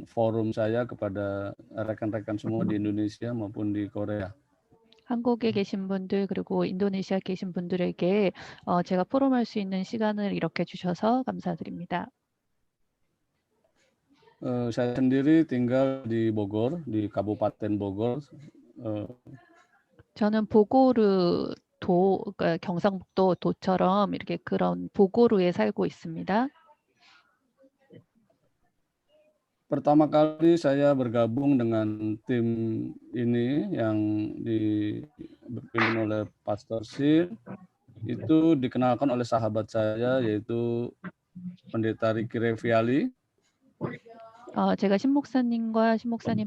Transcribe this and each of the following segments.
forum saya kepada rekan-rekan semua di Indonesia maupun di Korea. 한국에 계신 분들 그리고 인도네시아에 계신 분들에게 제가 포럼할 수 있는 시간을 이렇게 주셔서 감사드립니다. Saya sendiri tinggal di Bogor, di Kabupaten Bogor. 저는 보고르 그러니까 경상북도 도처럼 이렇게 그런 보고르에 살고 있습니다. Pertama kali saya bergabung dengan tim ini yang dipimpin oleh Pastor Sil, itu dikenalkan oleh sahabat saya yaitu Pendeta Ricky Reviali. 제가 신목사님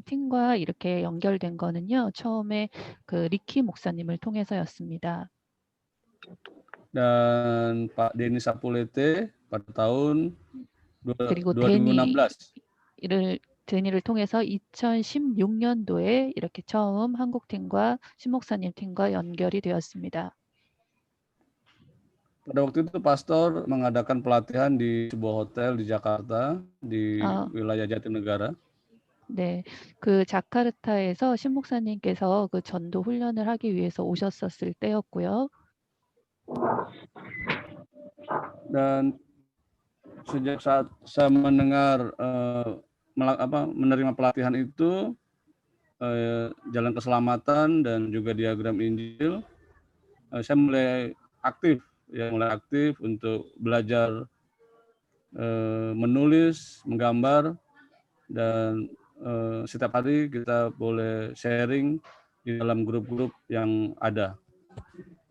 팀과 이렇게 연결된 거는요. 처음에 그 리키 목사님을 통해서였습니다. Dan Pak Denny Sapulete pada tahun 그리고 2016. 데니를 통해서 2016년도에 이렇게 처음 한국팀과 신목사님 팀과 연결이 되었습니다. Pada waktu itu pastor mengadakan pelatihan di sebuah hotel di Jakarta, di wilayah Jatinegara. 네, 그 자카르타에서 신목사님께서 그 전도 훈련을 하기 위해서 오셨었을 때였고요. Dan sejak saat saya mendengar menerima pelatihan itu, jalan keselamatan dan juga diagram Injil, saya mulai aktif untuk belajar menulis, menggambar, dan setiap hari kita boleh sharing di dalam grup-grup yang ada.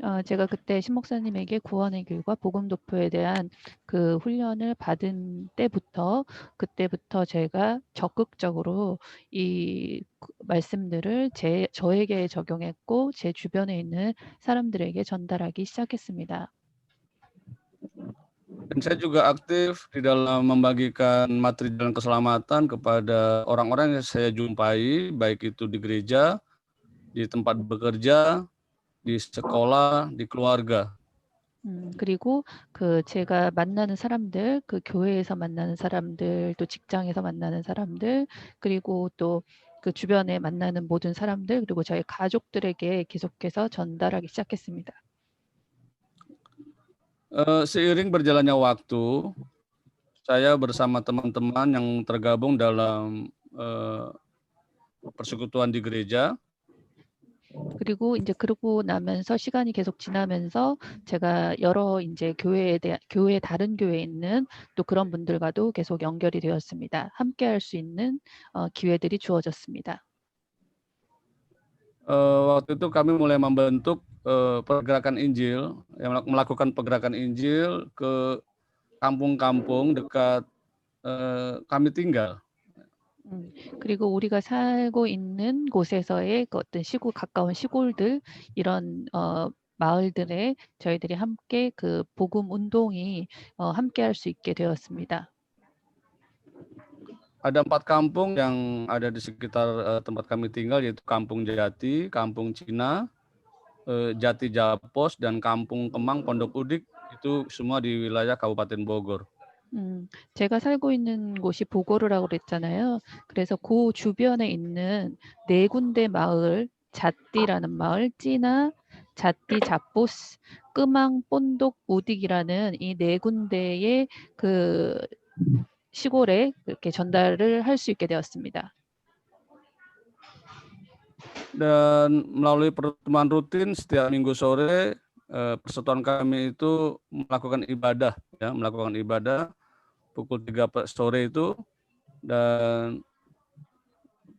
제가 그때 신목사님에게 구원의 길과 복음 도표에 대한 그 훈련을 받은 그때부터 제가 적극적으로 이 말씀들을 저에게 적용했고 제 주변에 있는 사람들에게 전달하기 시작했습니다. Dan saya juga aktif di dalam membagikan materi jalan keselamatan kepada orang-orang yang saya jumpai, baik itu di gereja, di tempat bekerja, di sekolah, di keluarga. 그리고 제가 만나는 사람들, 그 교회에서 만나는 사람들, 또 직장에서 만나는 사람들, 그리고 또 그 주변에 만나는 모든 사람들, 그리고 저희 가족들에게 계속해서 전달하기 시작했습니다. Seiring berjalannya waktu, saya bersama teman-teman yang tergabung dalam persekutuan di gereja. 그리고 이제 그러고 나면서 시간이 계속 지나면서 제가 여러 이제 교회 다른 교회에 있는 또 그런 분들과도 계속 연결이 되었습니다. 함께할 수 있는 기회들이 주어졌습니다. Waktu itu kami mulai membentuk pergerakan Injil, melakukan pergerakan Injil ke kampung-kampung dekat kami tinggal. 그리고 우리가 살고 있는 곳에서의 그 어떤 가까운 시골들 이런 마을들에 저희들이 함께 그 복음 운동이 함께할 수 있게 되었습니다. Ada 4 kampung yang ada di sekitar tempat kami tinggal, yaitu Kampung Jati, Kampung Cina, Jati Japos, dan Kampung Kemang Pondok Udik, itu semua di wilayah Kabupaten Bogor. 제가 살고 있는 곳이 보고르라고 그랬잖아요. 그래서 그 주변에 있는 4군데 마을, 잣띠라는 마을, 찌나, 잣띠, 잡보스, 끄망, 본독, 우딕이라는 이 4군데의 그 시골에 이렇게 전달을 할 수 있게 되었습니다. Dan melalui pertemuan rutin setiap minggu sore, persekutuan kami itu melakukan ibadah pukul 3 sore itu, dan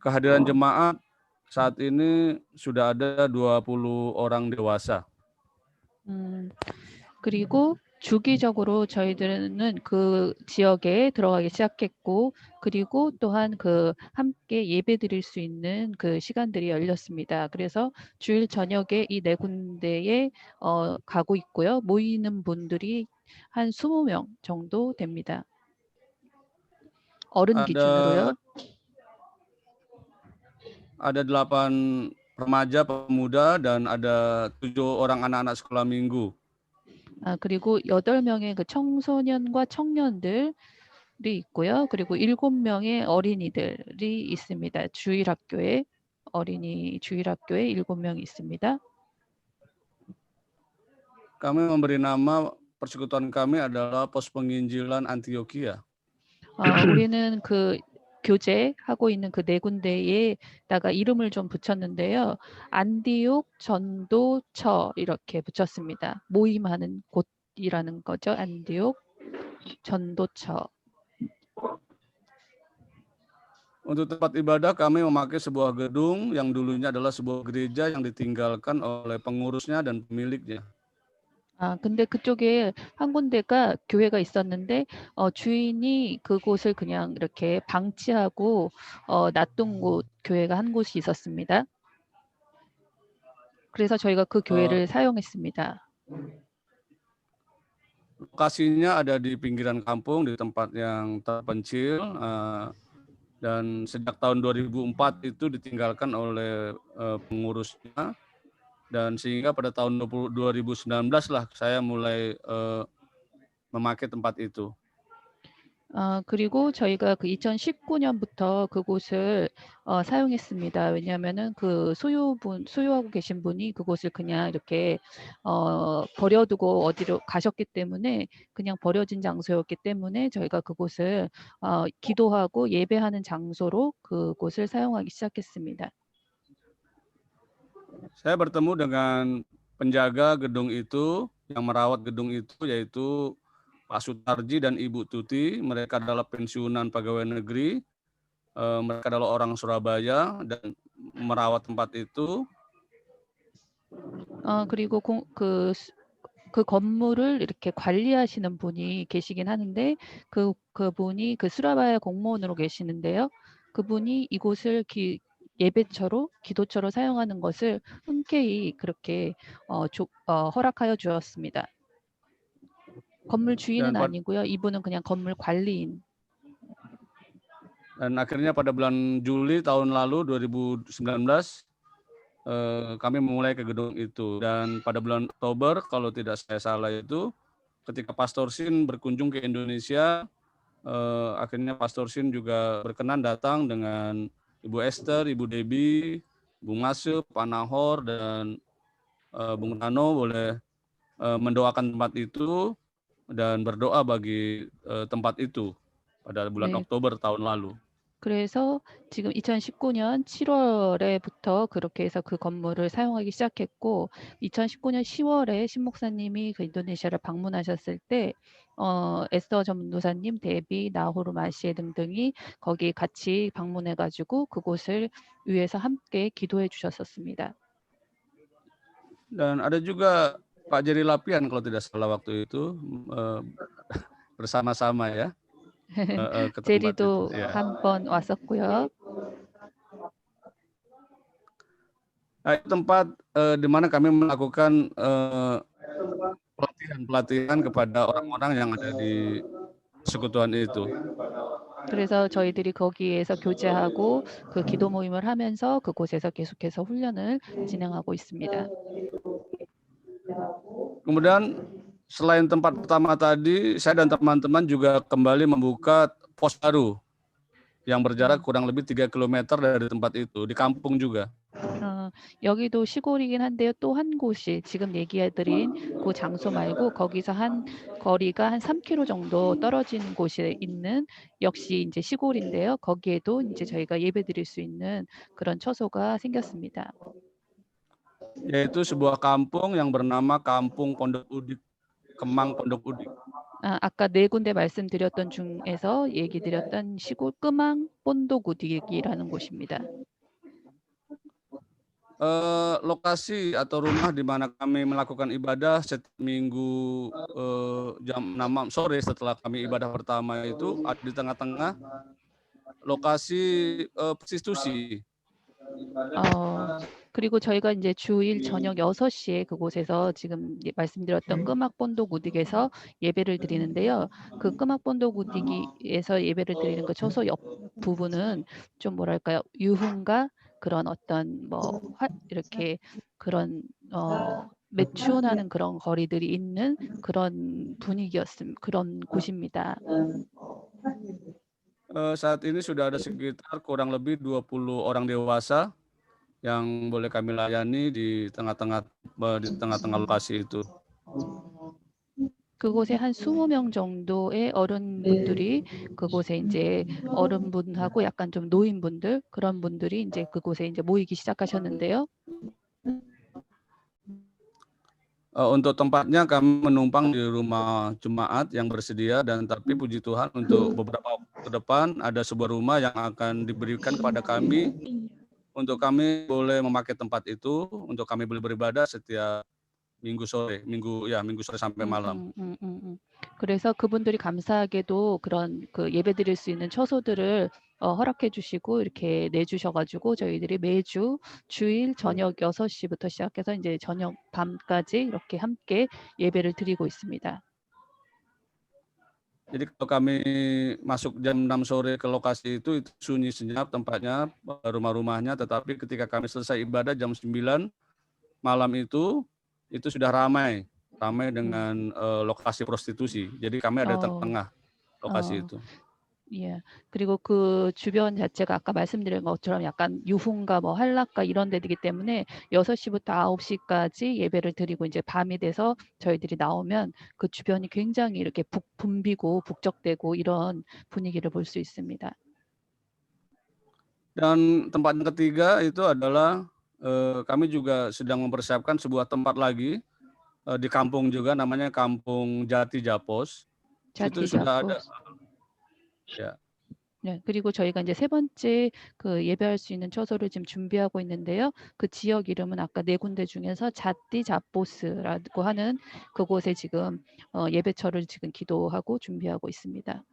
kehadiran jemaat saat ini sudah ada 20 orang dewasa. 그리고 주기적으로 저희들은 그 지역에 들어가기 시작했고, 그리고 또한 그 함께 예배 드릴 수 있는 그 시간들이 열렸습니다. 그래서 주일 저녁에 이 4군데에 가고 있고요. 모이는 분들이 한 20명 정도 됩니다. 어른 기준으로요. Ada 8 remaja pemuda dan ada 7 orang anak-anak sekolah minggu. 그리고 8명의 그 청소년과 청년들 있고요. 그리고 7명의 어린이들이 있습니다. 주일학교에 어린이 주일학교에 7명이 있습니다. Kami memberi nama persekutuan kami adalah Pos Penginjilan Antioquia. 우리는 그 교제하고 있는 그 네 군데에다가 이름을 좀 붙였는데요. 안디옥, 전도처 이렇게 붙였습니다. 모임하는 곳이라는 거죠. 안디옥, 전도처. Untuk tempat ibadah kami memakai sebuah gedung yang dulunya adalah sebuah gereja yang ditinggalkan oleh pengurusnya dan pemiliknya. 근데 그쪽에 한 군데가 교회가 있었는데 주인이 그곳을 그냥 이렇게 방치하고 놔둔 곳 교회가 한 곳이 있었습니다. 그래서 저희가 그 교회를 사용했습니다. Lokasinya ada di pinggiran kampung, di tempat yang terpencil, dan sejak tahun 2004 itu ditinggalkan oleh pengurusnya, dan sehingga pada tahun 2019 lah saya mulai memakai tempat itu. 그리고 저희가 그 2019년부터 그곳을 사용했습니다. 왜냐하면은 그 소유하고 계신 분이 그곳을 그냥 이렇게 버려두고 어디로 가셨기 때문에 그냥 버려진 장소였기 때문에 저희가 그곳을 기도하고 예배하는 장소로 그곳을 사용하기 시작했습니다. Saya bertemu dengan penjaga gedung itu, yang merawat gedung itu, yaitu Pak Sutarji dan Ibu Tuti. Mereka adalah pensiunan pegawai negeri. Mereka adalah orang Surabaya dan merawat tempat itu. 그리고 그 건물을 이렇게 관리하시는 분이 계시긴 하는데 그분이 그 수라바야 공무원으로 계시는데요. 그분이 이곳을 예배처로 기도처로 사용하는 것을 흔쾌히 그렇게 허락하여 주었습니다. 건물 주인은 아니고요. 이분은 그냥 건물 관리인. Dan akhirnya pada bulan Juli tahun lalu 2019 kami memulai ke gedung itu, dan pada bulan Oktober kalau tidak saya salah itu ketika Pastor Sin berkunjung ke Indonesia, akhirnya Pastor Sin juga berkenan datang dengan Ibu Esther, Ibu Debbie, Bung Masuk, Pak Nahor, dan Bung Rano boleh mendoakan tempat itu dan berdoa bagi tempat itu pada bulan Oktober tahun lalu. 그래서 지금 2019년 7월에부터 그렇게 해서 그 건물을 사용하기 시작했고 2019년 10월에 신 목사님이 그 인도네시아를 방문하셨을 때 에스더 전도사님, 데비, 나호루 마시에 등등이 거기 같이 방문해가지고 그곳을 위해서 함께 기도해 주셨었습니다. Dan ada juga Pak Jerry Lapian kalau tidak salah waktu itu bersama-sama ya. 제리도 한번 왔었고요. Tempat di mana kami melakukan pelatihan kepada orang-orang yang ada di persekutuan itu. 그래서 저희들이 거기에서 교제하고 그 기도 모임을 하면서 그곳에서 계속해서 훈련을 진행하고 있습니다. Kemudian selain tempat pertama tadi, saya dan teman-teman juga kembali membuka pos baru yang berjarak kurang lebih 3 km dari tempat itu, di kampung juga. 여기도 시골이긴 한데요. 또 한 곳이 지금 얘기해드린 그 장소 말고 거기서 한 거리가 한 3km 정도 떨어진 곳에 있는 역시 이제 시골인데요. 거기에도 이제 저희가 예배드릴 수 있는 그런 처소가 생겼습니다. Yaitu sebuah kampung yang bernama Kampung Pondok Udik, Kemang Pondok Udik. 아까 네 군데 말씀드렸던 중에서 얘기 드렸던 시골 끄망 본독 우딕이라는 곳입니다. Lokasi atau rumah di mana kami melakukan ibadah setiap minggu jam 6 sore setelah kami ibadah pertama itu ada di tengah-tengah lokasi prostitusi. 그리고 저희가 이제 주일 저녁 6시에 그곳에서 지금 말씀드렸던 끄막본독 우딕에서 예배를 드리는데요. 그 끄막본독 우딕에서 예배를 드리는 그 처소 옆 부분은 좀 뭐랄까요? 유흥가 그런 어떤 이렇게 그런 매춘하는 그런 거리들이 있는 그런 분위기였습니다. 그런 곳입니다. Saat ini sudah ada sekitar kurang lebih 20 orang dewasa yang boleh kami layani di tengah-tengah lokasi itu. 그곳에 한 20명 정도의 어른분들이 그곳에 이제 어른분하고 약간 좀 노인분들 그런 분들이 이제 그곳에 이제 모이기 시작하셨는데요. Untuk tempatnya kami menumpang di rumah jemaat yang bersedia dan tapi puji Tuhan untuk beberapa waktu ke depan ada sebuah rumah yang akan diberikan kepada kami untuk kami boleh memakai tempat itu untuk kami boleh beribadah setiap minggu sore sampai malam. 그래서 그분들이 감사하게도 그런 그 예배드릴 수 있는 처소들을 허락해 주시고 이렇게 내주셔 가지고 저희들이 매주 주일 저녁 6시부터 시작해서 이제 저녁 밤까지 이렇게 함께 예배를 드리고 있습니다. Jadi kalau kami masuk jam 6 sore ke lokasi itu sunyi senyap tempatnya, rumah-rumahnya, tetapi ketika kami selesai ibadah jam 9 malam itu sudah ramai dengan lokasi prostitusi. Jadi kami ada di tengah lokasi itu. 예. 그리고 그 주변 자체가 아까 말씀드린 것처럼 약간 유흥가 뭐 한락가 이런 데이기 때문에 6시부터 9시까지 예배를 드리고 이제 밤이 돼서 저희들이 나오면 그 주변이 굉장히 이렇게 붐비고 북적대고 이런 분위기를 볼 수 있습니다. Dan tempat yang ketiga itu adalah kami juga sedang mempersiapkan sebuah tempat lagi di kampung juga namanya Kampung Jati Japos. Itu sudah ada. Ya. 네, 그리고 저희가 이제 세 번째 그 예배할 수 있는 처소를 지금 준비하고 있는데요. 그 지역 이름은 아까 네 군데 중에서 자띠 자포스라고 하는 그곳에 지금 예배처를 지금 기도하고 준비하고 있습니다.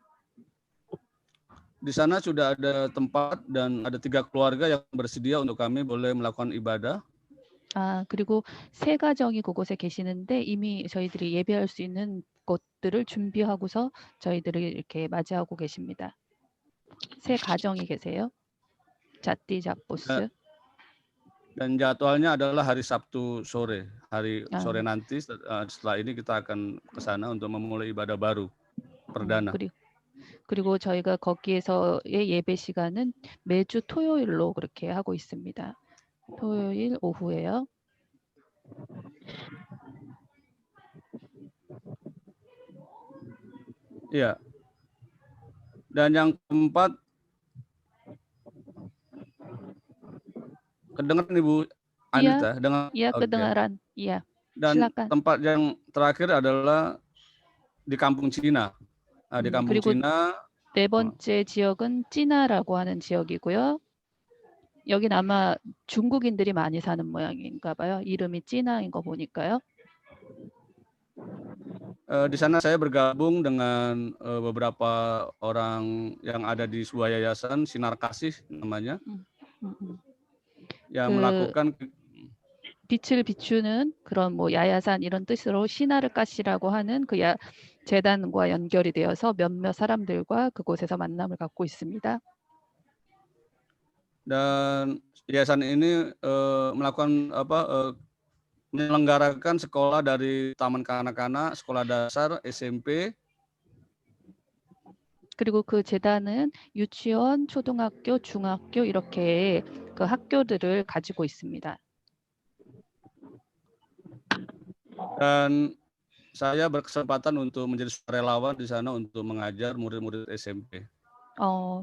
Di sana sudah ada tempat dan ada 3 keluarga yang bersedia untuk kami boleh melakukan ibadah. 그리고 3 가정이 그곳에 계시는데 이미 저희들이 예배할 수 있는 것들을 준비하고서 저희들을 이렇게 맞이하고 계십니다. 3 가정이 계세요. 자띠 자포스. Dan jadwalnya adalah hari Sabtu sore, sore nanti setelah ini kita akan ke sana untuk memulai ibadah baru perdana. 그리고 저희가 거기에서의 예배 시간은 매주 토요일로 그렇게 하고 있습니다. 토요일 오후에요. Iya. Dan yang keempat, kedengaran Ibu Anita? Iya, kedengaran. Iya. Dan silakan. tempat yang terakhir adalah di Kampung Cina. Di Kampung Cina. 네 번째 지역은 찌나라고 하는 지역이고요. 여긴 아마 중국인들이 많이 사는 모양인가 봐요. 이름이 찌나인 거 보니까요. Di sana saya bergabung dengan beberapa orang yang ada di sebuah yayasan Sinar Kasih namanya. yang melakukan 빛을 비추는 그런 뭐 야야산 이런 뜻으로 시나르카시라고 하는 그 재단과 연결이 되어서 몇몇 사람들과 그곳에서 만남을 갖고 있습니다. Dan yayasan ini melakukan menyelenggarakan sekolah dari taman kanak-kanak, sekolah dasar, SMP. 그리고 그 재단은 유치원, 초등학교, 중학교 이렇게 그 학교들을 가지고 있습니다. Dan saya berkesempatan untuk menjadi relawan di sana untuk mengajar murid-murid SMP.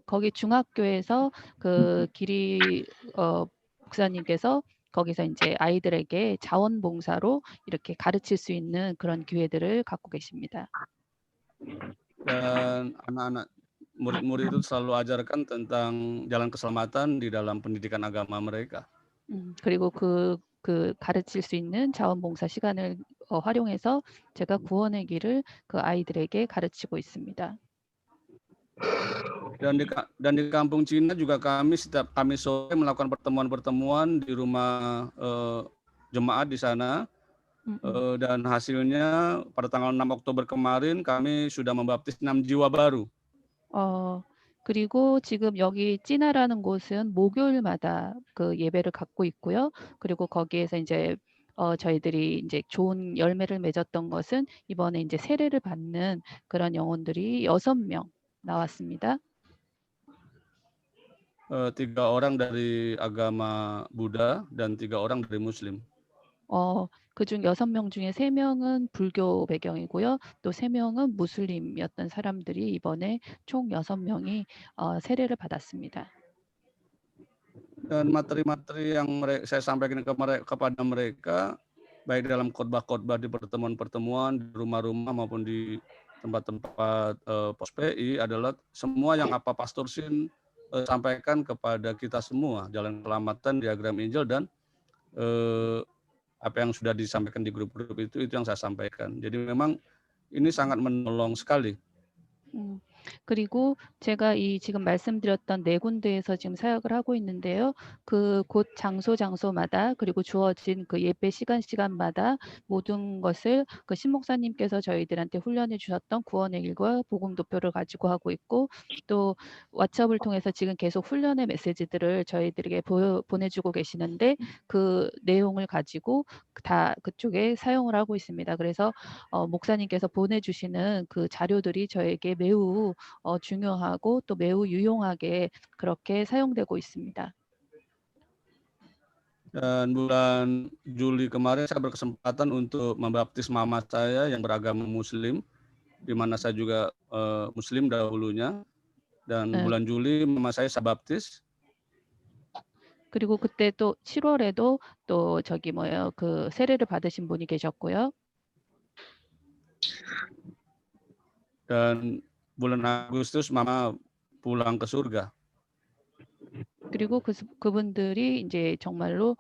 거기 중학교에서 그 기리 목사님께서 거기서 이제 아이들에게 자원봉사로 이렇게 가르칠 수 있는 그런 기회들을 갖고 계십니다. Dan anak-anak murid-murid itu selalu ajarkan tentang jalan keselamatan di dalam pendidikan agama mereka. 그리고 그 가르칠 수 있는 자원봉사 시간을 활용해서 제가 구원의 길을 그 아이들에게 가르치고 있습니다. Dan di Kampung Cina juga kami setiap Kamis sore melakukan pertemuan-pertemuan di rumah jemaat di sana. Dan hasilnya pada tanggal 6 Oktober kemarin kami sudah membaptis 6 jiwa baru. 그리고 지금 여기 찌나라는 곳은 목요일마다 그 예배를 갖고 있고요. 그리고 거기에서 이제 저희들이 이제 좋은 열매를 맺었던 것은 이번에 이제 세례를 받는 그런 영혼들이 6명 나왔습니다. 3 orang dari agama Buddha dan 3 orang dari Muslim. 그중 6명 중에 3명은 불교 배경이고요. 또 3명은 무슬림이었던 사람들이 이번에 총 6명이 세례를 받았습니다. Dan materi-materi yang saya sampaikan kepada mereka, baik dalam khotbah-khotbah di pertemuan-pertemuan, di rumah-rumah maupun di tempat-tempat pos PI adalah semua yang apa Pastor Sin sampaikan kepada kita semua, jalan keselamatan, diagram Injil, dan apa yang sudah disampaikan di grup-grup itu yang saya sampaikan. Jadi memang ini sangat menolong sekali. 그리고 제가 지금 말씀드렸던 4군데에서 지금 사역을 하고 있는데요. 그 곳 장소마다 그리고 주어진 그 예배 시간마다 모든 것을 그 신목사님께서 저희들한테 훈련해 주셨던 구원의 길과 복음 도표를 가지고 하고 있고, 또 왓츠업을 통해서 지금 계속 훈련의 메시지들을 저희들에게 보내주고 계시는데 그 내용을 가지고 다 그쪽에 사용을 하고 있습니다. 그래서 목사님께서 보내주시는 그 자료들이 저에게 매우 중요하고 또 매우 유용하게 그렇게 사용되고 있습니다. Dan bulan Juli kemarin saya berkesempatan untuk membaptis mama saya yang beragama Muslim, di mana saya juga Muslim dahulunya. Dan bulan Juli mama saya baptis. 그리고 그때 또 7월에도 또 그 세례를 받으신 분이 계셨고요. Dan bulan Agustus mama pulang ke surga. 그리고 그분들이 이제 정말로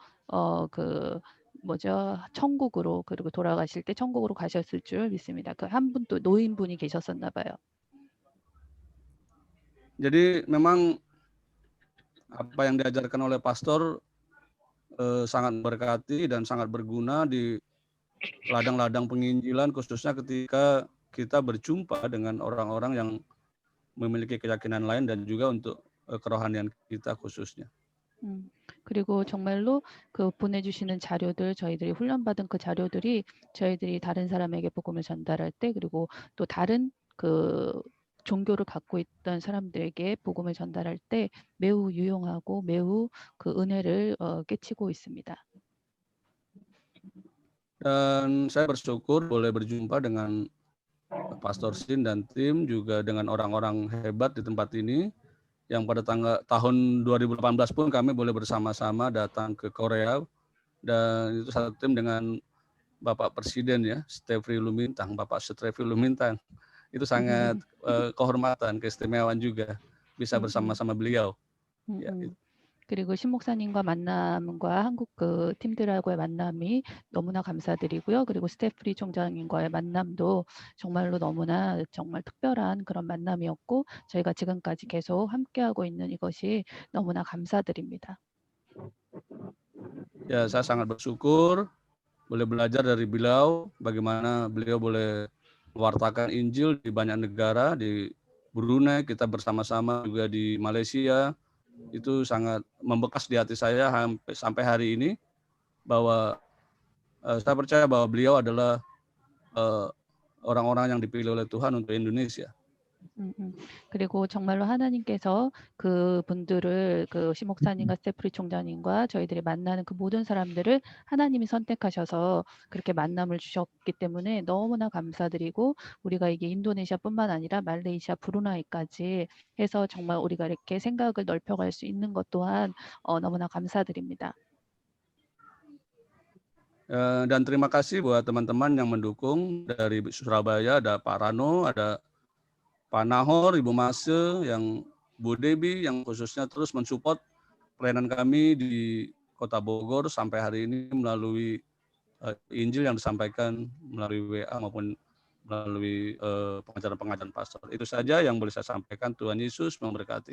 천국으로, 그리고 돌아가실 때 천국으로 가셨을 줄 믿습니다. 그 한 분 또 노인분이 계셨었나 봐요. Jadi memang apa yang diajarkan oleh pastor sangat memberkati dan sangat berguna di ladang-ladang penginjilan, khususnya ketika kita berjumpa dengan orang-orang yang memiliki keyakinan lain dan juga untuk kerohanian kita khususnya. 그리고 정말로 그 보내주시는 자료들, 저희들이 훈련받은 그 자료들이 저희들이 다른 사람에게 복음을 전달할 때, 그리고 또 다른 그 종교를 갖고 있던 사람들에게 복음을 전달할 때 매우 유용하고 매우 그 은혜를 끼치고 있습니다. Dan saya bersyukur boleh berjumpa dengan Pastor Sin dan tim, juga dengan orang-orang hebat di tempat ini, yang pada tahun 2018 pun kami boleh bersama-sama datang ke Korea, dan itu satu tim dengan Bapak Presiden ya, Stefri Lumintang, Bapak Stefri Lumintang. Itu sangat kehormatan, keistimewaan juga bisa bersama-sama beliau. Ya, gitu. 그리고 신목사님과 만남과 한국 그 팀들하고의 만남이 너무나 감사드리고요. 그리고 스테프리 총장님과의 만남도 정말로 너무나 정말 특별한 그런 만남이었고, 저희가 지금까지 계속 함께하고 있는 이것이 너무나 감사드립니다. Ya, saya sangat bersyukur boleh belajar dari beliau, bagaimana beliau boleh mewartakan Injil di banyak negara, di Brunei kita bersama-sama, juga di Malaysia. Itu sangat membekas di hati saya sampai hari ini, bahwa saya percaya bahwa beliau adalah orang-orang yang dipilih oleh Tuhan untuk Indonesia. 그리고 정말로 하나님께서 그분들을, 그 시목사님과 스테프리 총장님과 저희들이 만나는 그 모든 사람들을 하나님이 선택하셔서 그렇게 만남을 주셨기 때문에 너무나 감사드리고, 우리가 이게 인도네시아뿐만 아니라 말레이시아, 브루나이까지 해서 정말 우리가 이렇게 생각을 넓혀갈 수 있는 것 또한 너무나 감사드립니다. Dan terima kasih buat teman-teman yang mendukung dari Surabaya, ada Pak Rano, ada Pak Nahor, Ibu Mase, yang Bu Debi yang khususnya terus mensupport pelayanan kami di Kota Bogor sampai hari ini melalui Injil yang disampaikan melalui WA maupun melalui pengajaran-pengajaran pastor. Itu saja yang boleh saya sampaikan. Tuhan Yesus memberkati.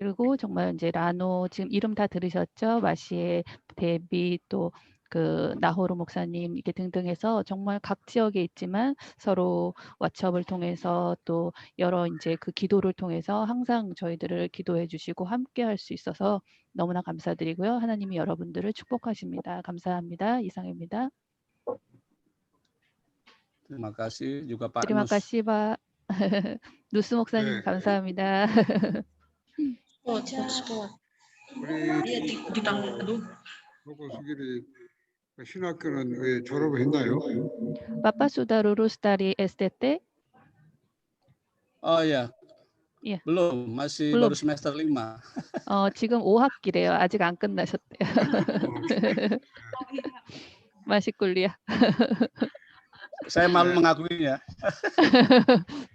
그리고 정말 이제 라노, 지금 이름 다 들으셨죠? 마시에, 데비, 또 그 나호로 목사님 이렇게 등등 해서 정말 각 지역에 있지만 서로 왓츠업을 통해서 또 여러 이제 그 기도를 통해서 항상 저희들을 기도해 주시고 함께 할 수 있어서 너무나 감사드리고요. 하나님이 여러분들을 축복하십니다. 감사합니다. 이상입니다. Terima kasih juga Pak Terima Nus. kasih Pak 누스 목사님, 감사합니다. 우리 조고 수길이 신학교는 왜 졸업을 했나요? Bapak sudah lulus dari STT? Oh ya, Iya. belum, masih Belum. baru semester 5. 지금 5학기래요. 아직 안 끝나셨대요. masih kuliah. Saya malu mengakuinya.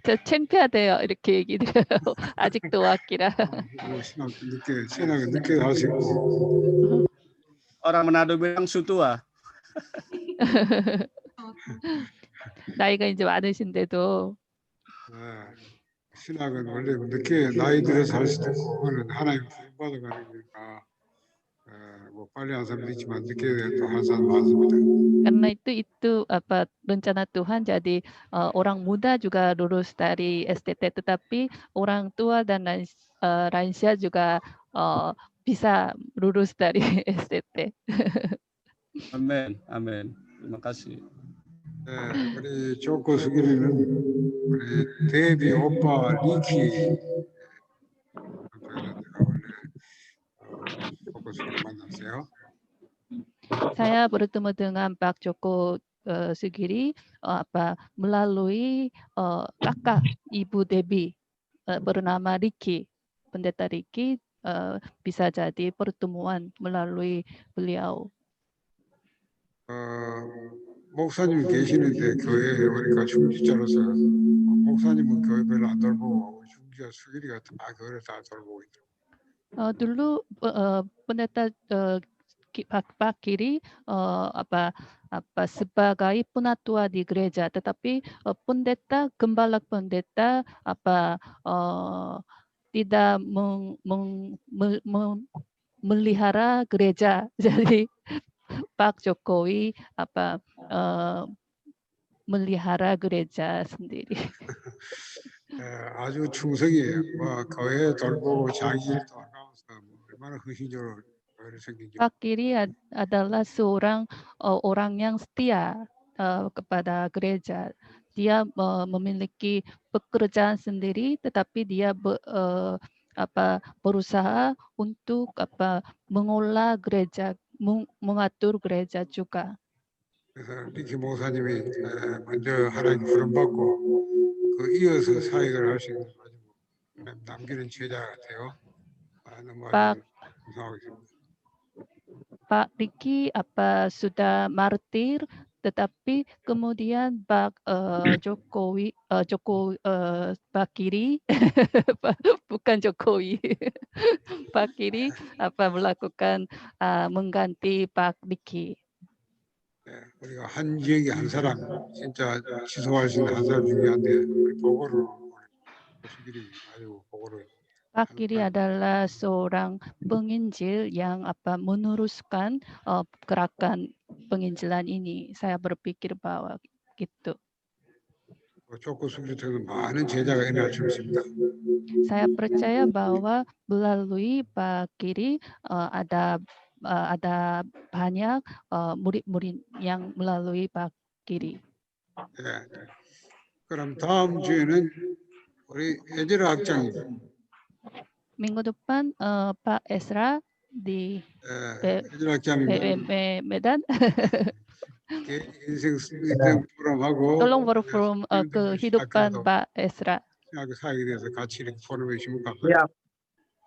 저 창피하대요. 이렇게 얘기 드려요. 아직도 5학기라. 신학을 늦게 하시고. Orang Manado bilang sutua. 나이가 이제 많으신데도. 신학은 원래 늦게 나이 들어서 할 수도 있고 그거는 하나님 받아가는 거니까 뭐 빨리 한 사람도 있지만 늦게 또 한 사람 많습니다. Karena itu apa rencana Tuhan. Jadi orang muda juga lulus dari STT, tetapi orang tua dan lansia juga bisa lulus dari STT. Amin, amin. Terima kasih. 우리 조코 수길이는 우리 데비 오빠 리키 조코 수길이 만났어요. Saya bertemu dengan Pak Joko Sugiri melalui kakak Ibu Debbie bernama Ricky, pendeta Ricky, bisa jadi pertemuan melalui beliau. 목사님 계시는데 교회에 오니까 중지자로서 목사님은 교회 별로 안 돌보고 중지자 수길이가 다 교회를 다 돌보고 있더라고요. Dulu pendeta Pak Kiri sebagai penatua di gereja, tetapi pendeta gembala pendeta tidak melihara gereja. Jadi Pak Jokowi melihara gereja sendiri. 아주 충성이에요. 교회 돌보고 자기 일도 안 하면서 얼마나 헌신적으로 교회를 섬기죠. Pak Kiri adalah seorang orang yang setia kepada gereja. Dia memiliki pekerjaan sendiri, tetapi dia berusaha untuk mengolah gereja, mengatur gereja juga. 그래서 리키 목사님이 먼저 하나님 부름 받고 그 이어서 사역을 할 수 있는 아주 남기는 제자 같아요. 너무 아주 감사하고 있습니다. Pak Riki sudah martir, tetapi kemudian Pak Jokowi, Pak Kiri, bukan Jokowi, Pak Kiri melakukan mengganti Pak Riki. 우리가 한 지역에 한 사람 진짜 지속할 수 있는 한 사람 중요한데 우리 보고를 수길이 아주 보고를. Pak Kiri adalah seorang penginjil yang meneruskan gerakan penginjilan ini. Saya berpikir bahwa gitu. 조코 수길이 통해서 많은 제자가 일어날 수 있습니다. Saya percaya bahwa melalui Pak Kiri ada banyak murid-murid yang melalui Pak Kiri. 그럼 다음 주에는 우리 에즈라 학장이 Minggu depan Pak Esra di 에즈라 학장이 Medan. 인생 프로그램하고 Tolong berforum kehidupan Pak Esra. 사역에 대해서 같이 이렇게 포럼해 주십니까?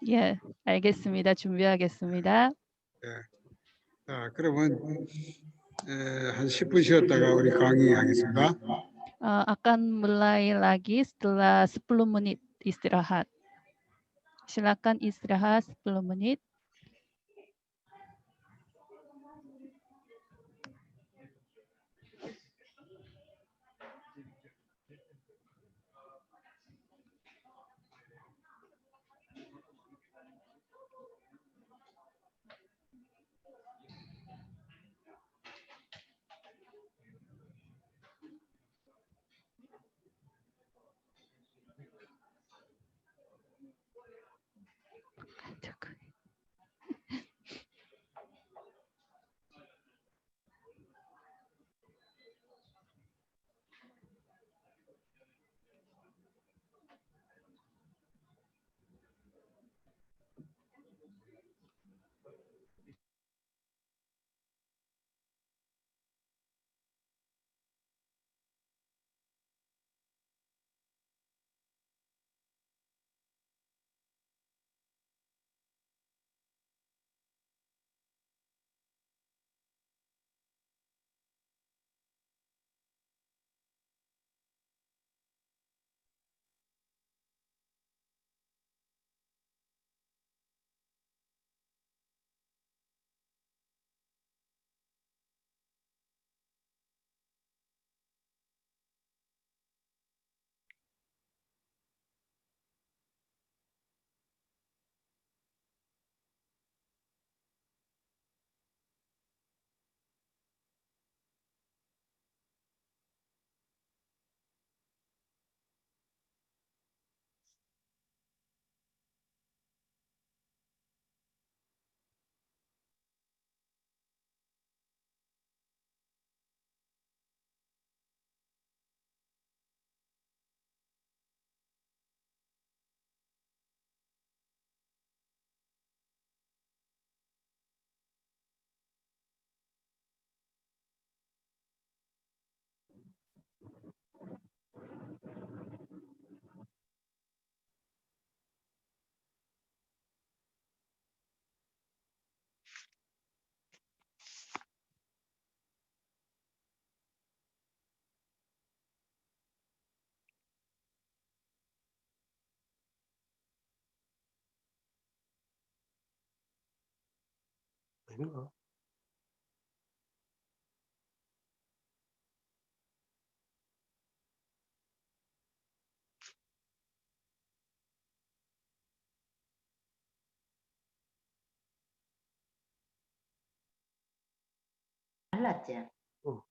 예, 알겠습니다. 준비하겠습니다. 자, 그러면 한 10분 쉬었다가 우리 강의하겠습니다. Akan mulai lagi setelah 10 menit istirahat. Silakan istirahat 10 menit. 아닌가? 달랐지? 응.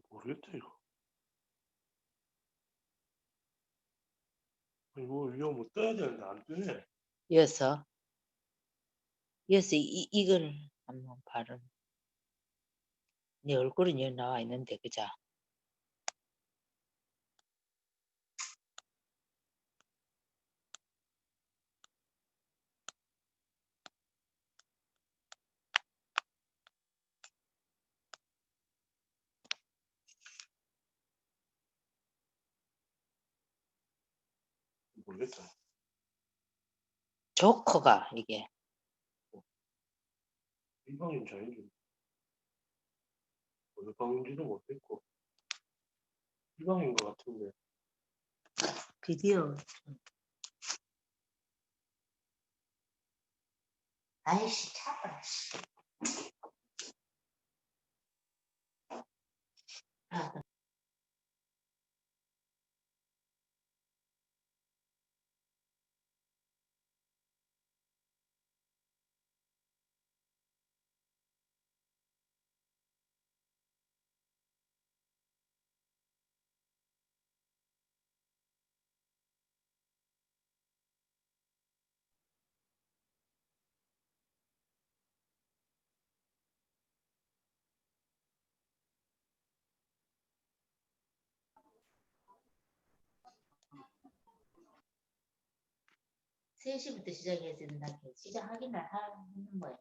모르겠다 이거. 이거 뭐 떠야 되는데 안 뜨네. 이어서 이걸 한번 바른. 네 얼굴은 여기 나와 있는데 그죠? 모르겠다. 조커가 이게 이방인 자인줄 어느 방인지도 모르겠고 이방인 것 같은데. 비디오. 아이씨 차가. 아, 세 시부터 시작해야 된다. 시작하기는 하는 거야.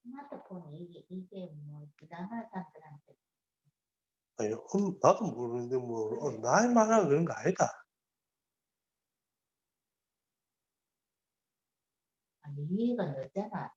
스마트폰이 이게 뭐 부담한 사람들한테 아니, 나도 모르는데 뭐 나이 많아 그런 거 아니다. 아니 이해가 늦잖아.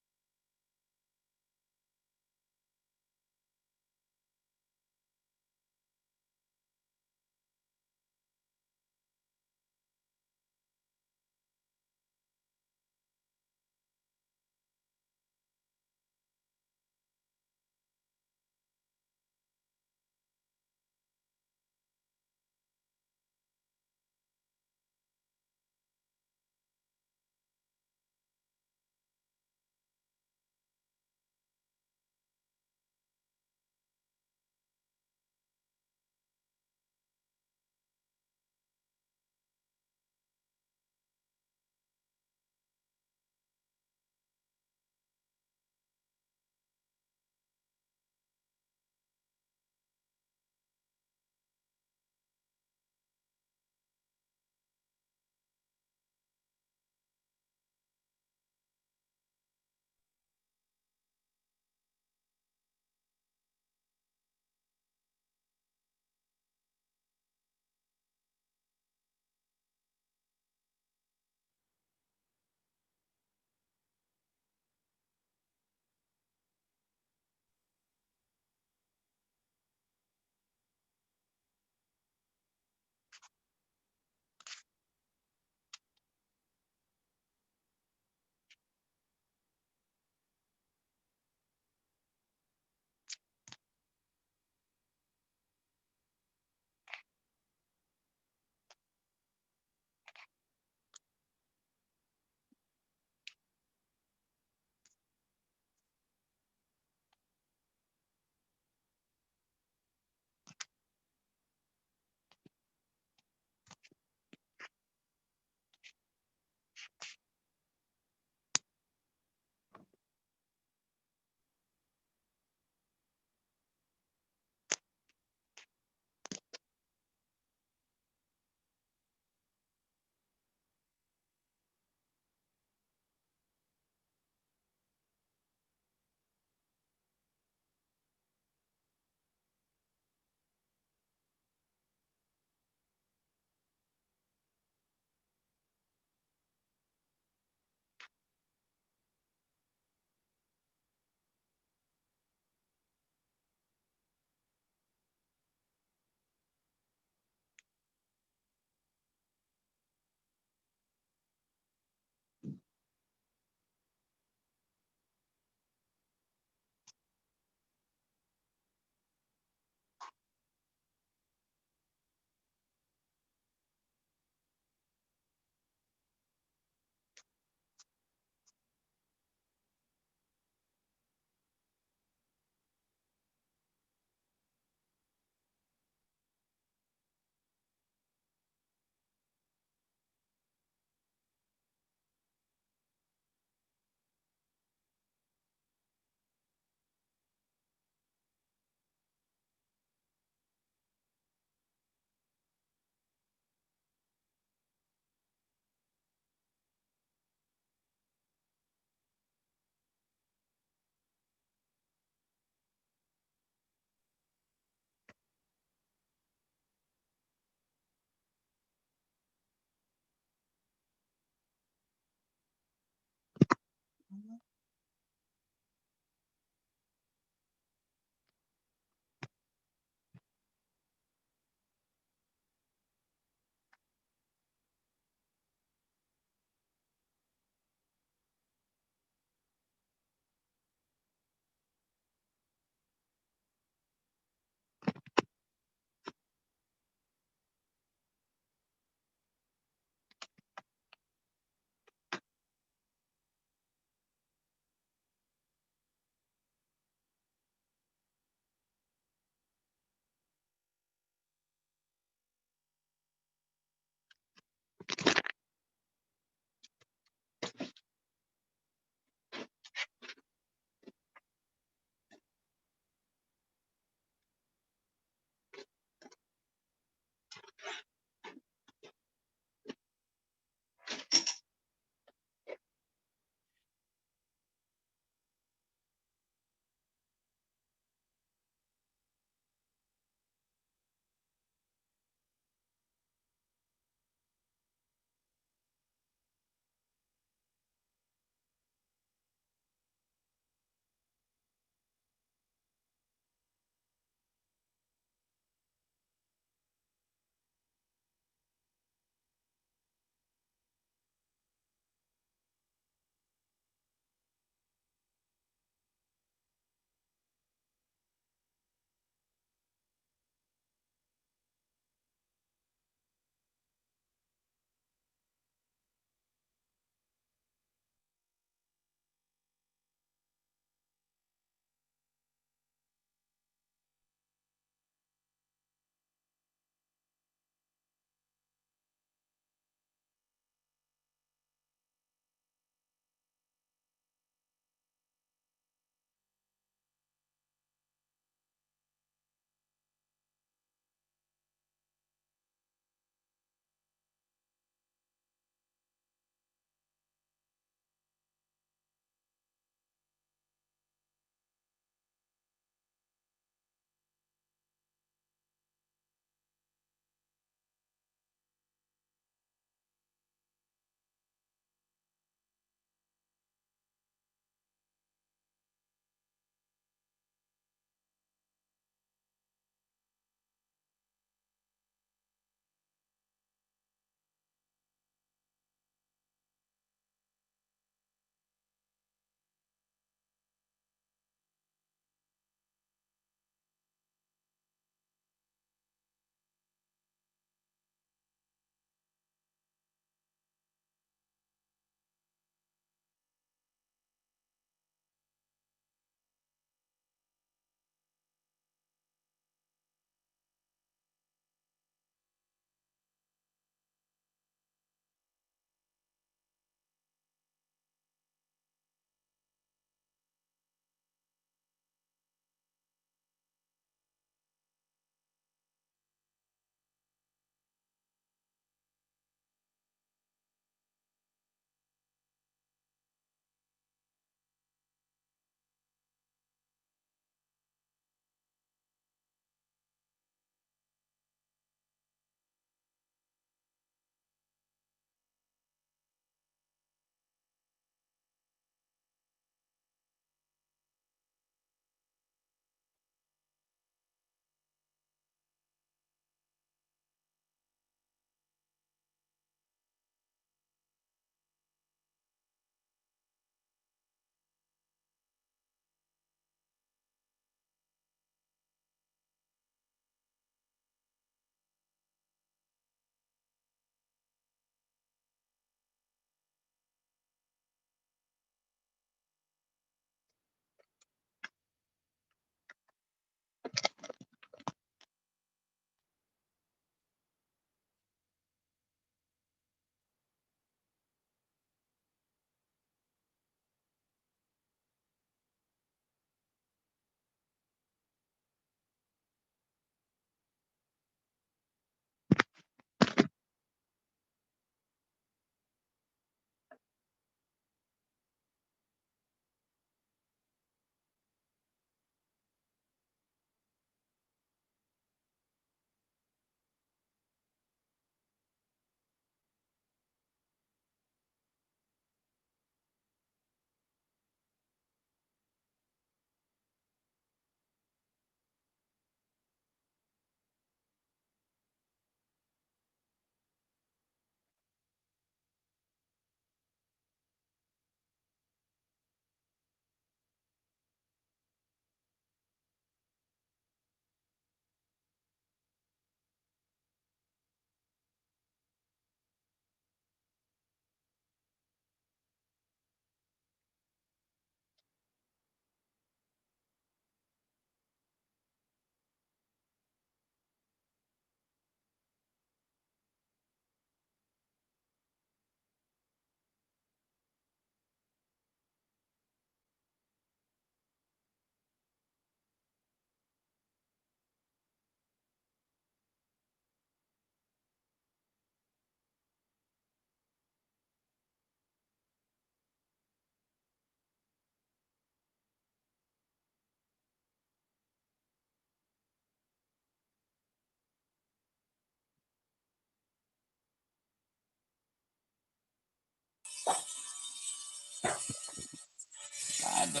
Ada.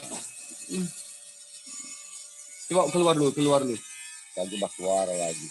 Coba keluar dulu. Lagi bak suara lagi.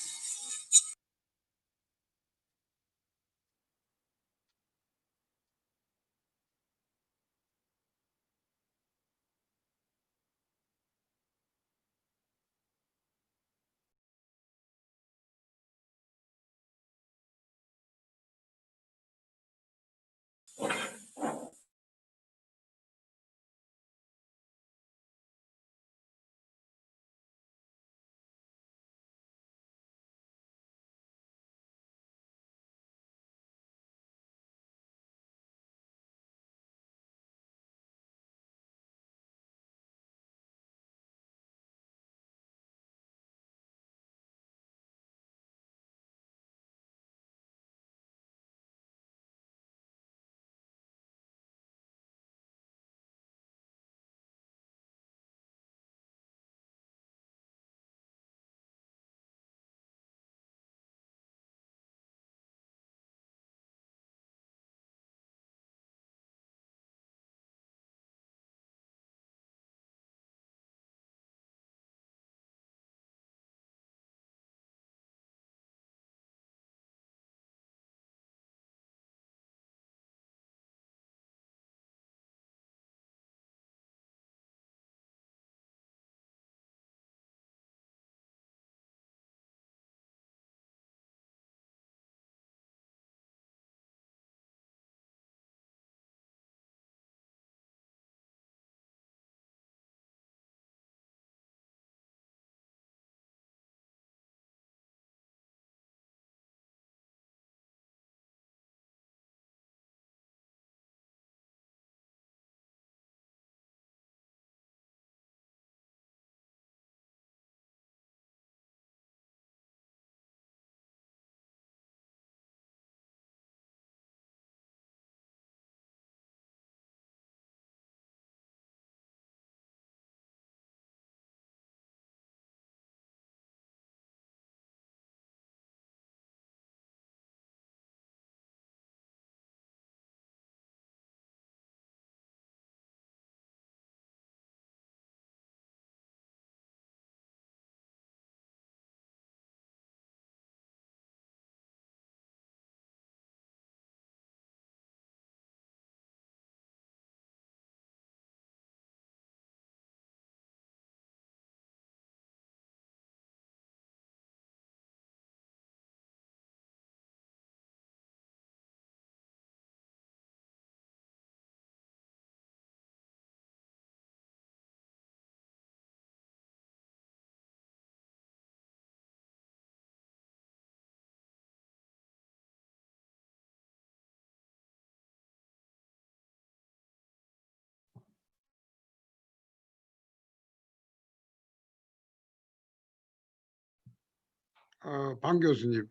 방 교수님,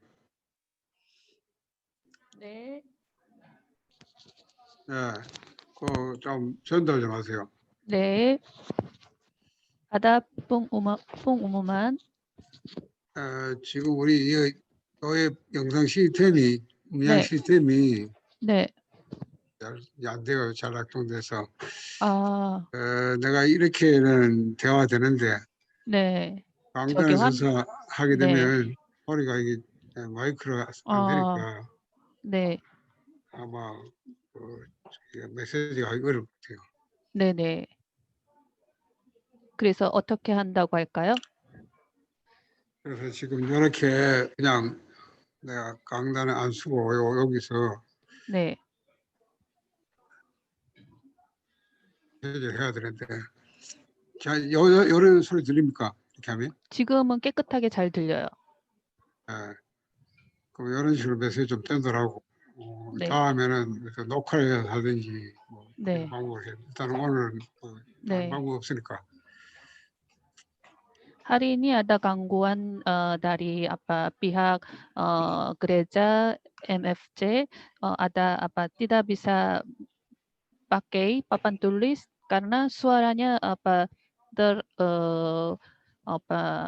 네. 그 좀 전달 좀 하세요. 네. Ada pengumuman. 지금 우리 이 교회 영상 시스템이, 음향 네. 시스템이 네. 안 돼요. 잘 작동돼서. 아, 내가 이렇게는 대화가 되는데 네. 강단에 서서 하게 네. 되면 소리가 이게 마이크가 안 되니까 네. 아마 그 메시지가 하기 어려울 것 같아요. 네네. 그래서 어떻게 한다고 할까요? 그래서 지금 이렇게 그냥 내가 강단에 안 쓰고 여기서 네. 메시지를 해야 되는데 자, 이런 소리 들립니까? 이렇게 하면? 지금은 깨끗하게 잘 들려요. 그럼 이런 식으로 메시지 좀 전달하고 네. 다음에는 그래서 녹화를 하든지 뭐 네. 방법을 해. 일단 오늘은 다른 네. 방법 없으니까. Hari ini ada gangguan dari pihak gereja MFC, ada tidak bisa pakai papan tulis karena suaranya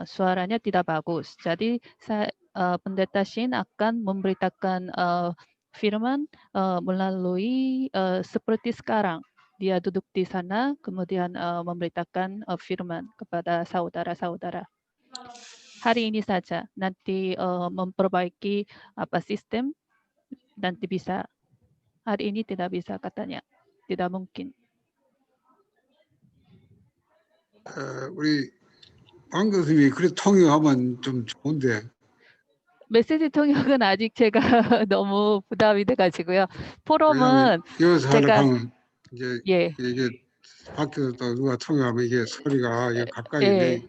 suaranya tidak bagus. Jadi pendeta Shin akan memberitakan firman melalui seperti sekarang. dia duduk di sana, kemudian memberitakan firman kepada saudara-saudara. Hari ini saja, nanti memperbaiki sistem, nanti bisa. Hari ini tidak bisa katanya, tidak mungkin. 우리 방 교수님이 그래 통역하면 좀 좋은데. 메시지 통역은 아직 제가 너무 부담이 돼가지고요. 왜냐하면 포럼은 이어서 하려고 제가 하면 이제 예, 이게 밖에서 또 누가 통역하면 이게 소리가 이게 가까이 예. 내.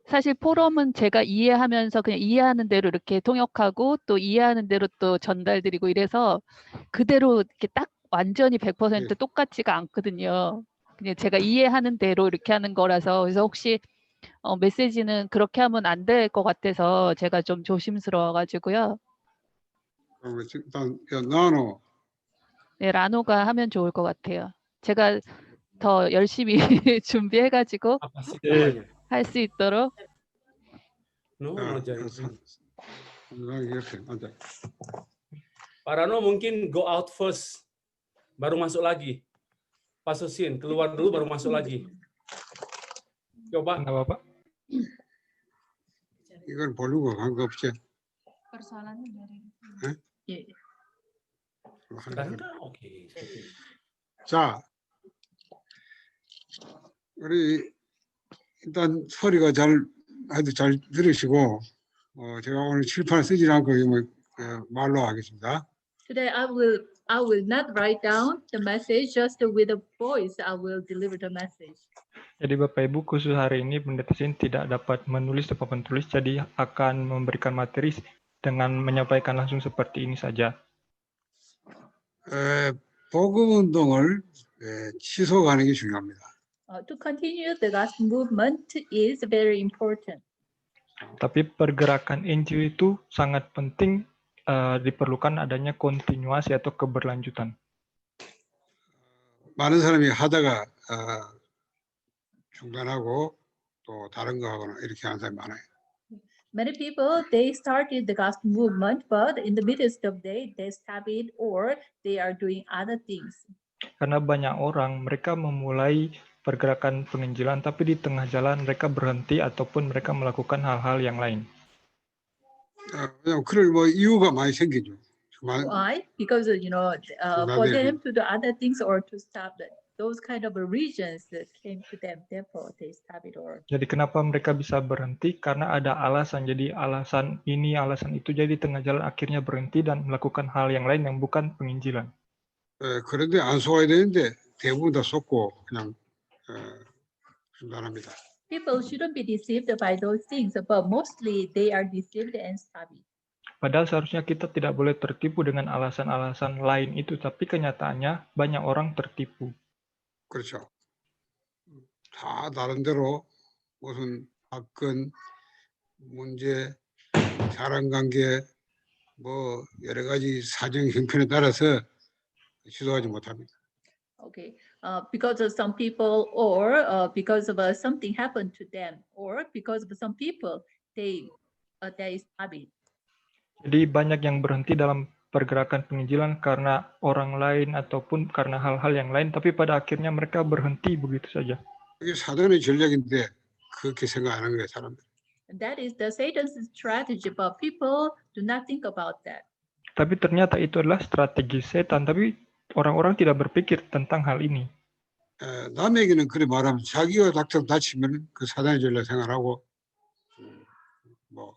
사실 포럼은 제가 이해하면서 그냥 이해하는 대로 이렇게 통역하고 또 이해하는 대로 또 전달드리고 이래서 그대로 이렇게 딱 완전히 100% 예. 똑같지가 않거든요. 그냥 제가 이해하는 대로 이렇게 하는 거라서 그래서 혹시 메시지는 그렇게 하면 안 될 것 같아서 제가 좀 조심스러워가지고요. 그러면 일단 나노 네, 라노가 하면 좋을 것 같아요. 제가 더 열심히 준비해가지고 Apa sih namanya? 할 수 있도록. No, no, jangan. 이렇게 앉아. Pak Rano mungkin go out first, baru masuk lagi. Pak Susin, keluar dulu baru masuk lagi. Coba. Nggak apa-apa. 이건 보려고 한 거 없지? Persoalannya dari. 예. Enggak, oke. 자, 우리 일단 소리가 아주 잘 들으시고 제가 오늘 칠판 쓰지 않고 말로 하겠습니다. Today I will not write down the message, just with a voice I will deliver the message. Jadi Bapak Ibu, khusus hari ini Pendeta Sin tidak dapat menulis atau menulis, jadi akan memberikan materi dengan menyampaikan langsung seperti ini saja. 복음 운동을 지속하는 게 중요합니다. To continue the gospel movement is very important. Tapi pergerakan Injil itu sangat penting, diperlukan adanya kontinuasi atau keberlanjutan. 많은 사람이 하다가 중단하고 또 다른 거 하거나 이렇게 하는 사람이 많아요. Many people, they started the gospel movement, but in the midst of day, they stop it or they are doing other things. Karena banyak orang, mereka memulai pergerakan penginjilan, tapi di tengah jalan mereka berhenti ataupun mereka melakukan hal-hal yang lain. 그럴 이유가 많이 생기죠. Why? Because for them to do other things or to stop those kind of reasons that came to them, therefore they stop it or. Jadi kenapa mereka bisa berhenti? Karena ada alasan. Jadi alasan ini, alasan itu. Jadi tengah jalan akhirnya berhenti dan melakukan hal yang lain yang bukan penginjilan. 그런데 안 속아야 되는데 대부분 다 속고 그냥 중단합니다. People shouldn't be deceived by those things, but mostly they are deceived and stop it. Padahal seharusnya kita tidak boleh tertipu dengan alasan-alasan lain itu, tapi kenyataannya banyak orang tertipu. 그렇죠. 다 나름대로 무슨 사건, 문제, 사람관계 뭐 여러 가지 사정 형편에 따라서 지도하지 못합니다. Okay, because of some people, or because of something happened to them, or because of some people, they stop it. Jadi banyak yang berhenti dalam pergerakan penginjilan karena orang lain ataupun karena hal-hal yang lain, tapi pada akhirnya mereka berhenti begitu saja. 이게 사단의 전략인데 그렇게 생각 안 하는 거예요, 사람들. That is the Satan's strategy, but people do not think about that. Tapi ternyata itu adalah strategi setan, tapi orang-orang tidak berpikir tentang hal ini. 남에게는 그래 말하면 자기가 닥쳐 다치면 그 사단의 전략 생활하고 뭐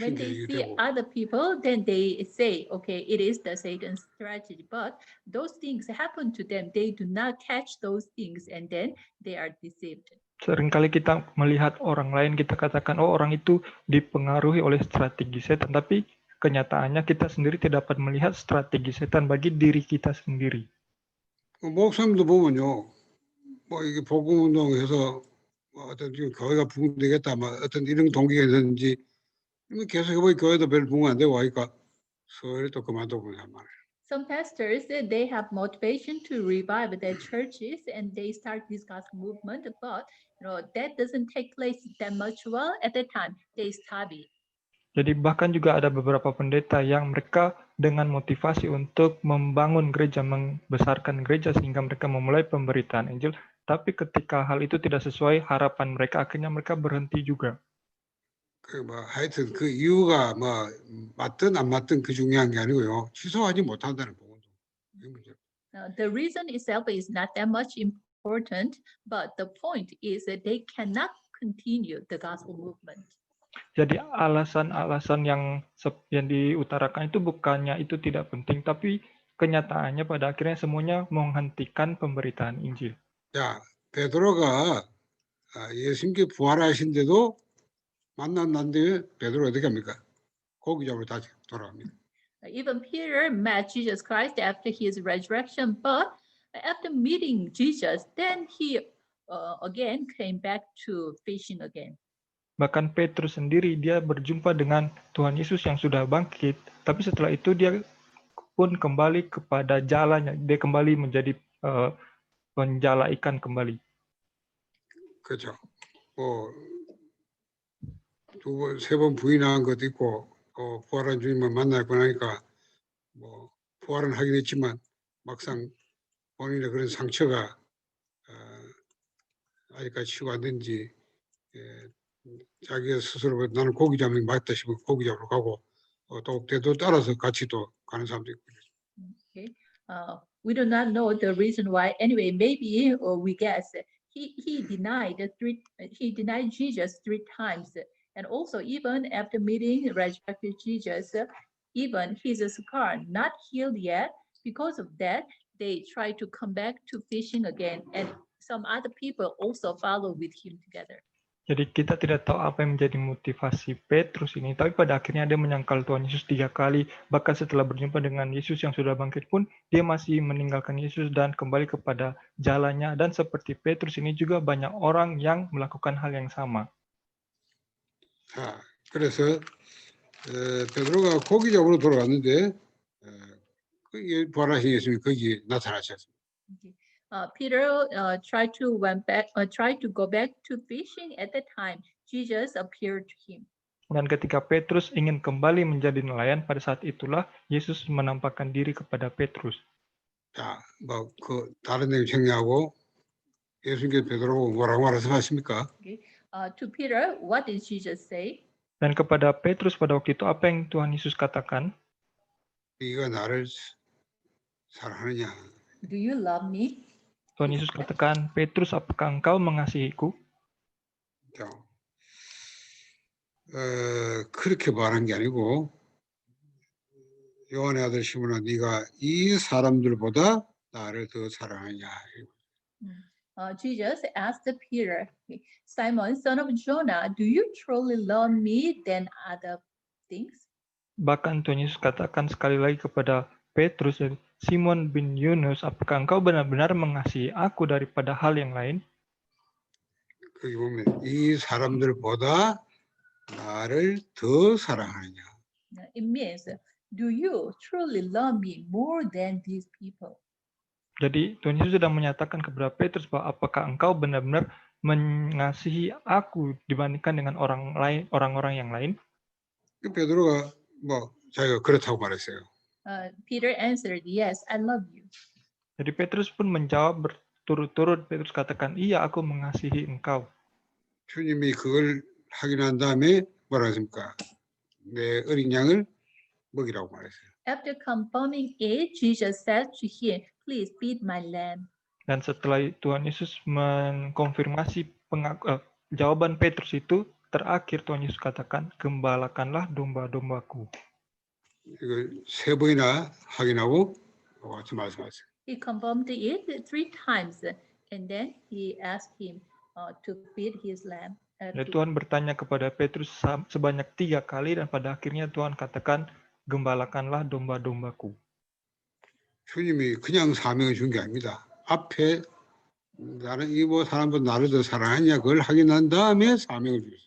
When they see other people, then they say, okay, it is the Satan's strategy. But those things happen to them. They do not catch those things, and then they are deceived. Seringkali kita melihat orang lain, kita katakan, oh orang itu dipengaruhi oleh strategi setan. Tapi kenyataannya kita sendiri tidak dapat melihat strategi setan bagi diri kita sendiri. 목사님도 보면요, 뭐 이게 복음 운동해서 어떤 교회가 부흥되겠다, 뭐 어떤 이런 동기가 있었는지 계속 해보니 교회도 별 부흥 안 되고 하니까 서울에 또 그만두고 그냥 말이에요. Some pastors, they have motivation to revive their churches and they start this gospel movement, but that doesn't take place that much well at the time. They stop it. Jadi bahkan juga ada beberapa pendeta yang mereka dengan motivasi untuk membangun gereja, membesarkan gereja sehingga mereka memulai pemberitaan Injil. Tapi ketika hal itu tidak sesuai harapan mereka, akhirnya mereka berhenti juga. 하여튼 그 이유가 뭐 맞든 안 맞든 그 중요한 게 아니고요. 취소하지 못한다는 거죠. The reason itself is not that much important, but the point is that they cannot continue the gospel movement. Jadi alasan-alasan yang diutarakan itu bukannya itu tidak penting, tapi kenyataannya pada akhirnya semuanya menghentikan pemberitaan Injil. 자, 베드로가 예수님께 부활하신데도 만난 뒤에 베드로 어떻게 합니까? 고기 잡으러 다시 돌아갑니다. Even Peter met Jesus Christ after his resurrection, but after meeting Jesus, then he again came back to fishing again. Bahkan Petrus sendiri dia berjumpa dengan Tuhan Yesus yang sudah bangkit, tapi setelah itu dia pun kembali kepada jalannya, dia kembali menjadi penjala ikan kembali. 그렇죠. 뭐 두 번, 세 번 부인한 것도 있고, 부활한 주님을 만나고 나니까 뭐 부활은 하긴 했지만 막상 본인의 그런 상처가 아직까지 치유가 안 된지 자기가 스스로 나는 고기 잡는 게 맞다 싶어 고기 잡으러 가고 또 때도 따라서 같이 또 가는 사람도 있고. Okay. We do not know the reason why. Anyway, maybe we guess he denied Jesus 3 times, and also even after meeting resurrected Jesus, even his scar not healed yet. Because of that, they try to come back to fishing again, and some other people also follow with him together. Jadi kita tidak tahu apa yang menjadi motivasi Petrus ini, tapi pada akhirnya dia menyangkal Tuhan Yesus 3 kali, bahkan setelah berjumpa dengan Yesus yang sudah bangkit pun, dia masih meninggalkan Yesus dan kembali kepada jalannya, dan seperti Petrus ini juga banyak orang yang melakukan hal yang sama. 자, 그래서 베드로가 고기 잡으러 돌아갔는데 거기 부활하신 예수님이 거기 나타나셨습니다. Peter tried to go back to fishing. At that time, Jesus appeared to him. Dan ketika Petrus ingin kembali menjadi nelayan, pada saat itulah Yesus menampakkan diri kepada Petrus. 자, 뭐 그 다른 내용 정리하고 예수님께서 베드로보고 뭐라고 말씀하십니까? To Peter, what did Jesus say? Dan kepada Petrus pada waktu itu apa yang Tuhan Yesus katakan? 네가 나를 사랑하느냐? Do you love me? Tuhan Yesus katakan, Petrus, apakah engkau mengasihiku? 그렇게 말한 게 아니고 요한의 아들 시몬아, 네가 이 사람들보다 나를 더 사랑하냐? Jesus asked Peter, Simon, son of Jonah, do you truly love me than other things? Bahkan Tuhan Yesus katakan sekali lagi kepada Petrus, Simon bin Yunus, apakah engkau benar-benar mengasihi aku daripada hal yang lain? 거기 보면 이 사람들보다 나를 더 사랑하느냐? It means, do you truly love me more than these people? Jadi Tuhan Yesus sudah menyatakan kepada Petrus bahwa apakah engkau benar-benar mengasihi aku dibandingkan dengan orang-orang yang lain? 베드로가 뭐 자기가 그렇다고 말했어요. Peter answered, yes, I love you. Jadi Petrus pun menjawab berturut-turut. Petrus katakan, iya, aku mengasihi engkau. 주님이 그걸 확인한 다음에 뭐라 했습니까? 내 어린 양을 먹이라고 말했어요. After confirming it, Jesus said to him, please feed my lamb. Dan setelah Tuhan Yesus mengkonfirmasi jawaban Petrus itu, terakhir Tuhan Yesus katakan, gembalakanlah domba-dombaku. 이걸 세 번이나 확인하고 같이 말씀하세요. He confirmed it 3 times, and then he asked him to feed his lamb. Tuhan bertanya kepada Petrus sebanyak 3 kali, dan pada akhirnya Tuhan katakan, gembalakanlah domba-dombaku. 주님이 그냥 사명을 준 게 아닙니다. 앞에 나는 이모 사람보다 나를 더 사랑하냐 그걸 확인한 다음에 사명을 주셨어요.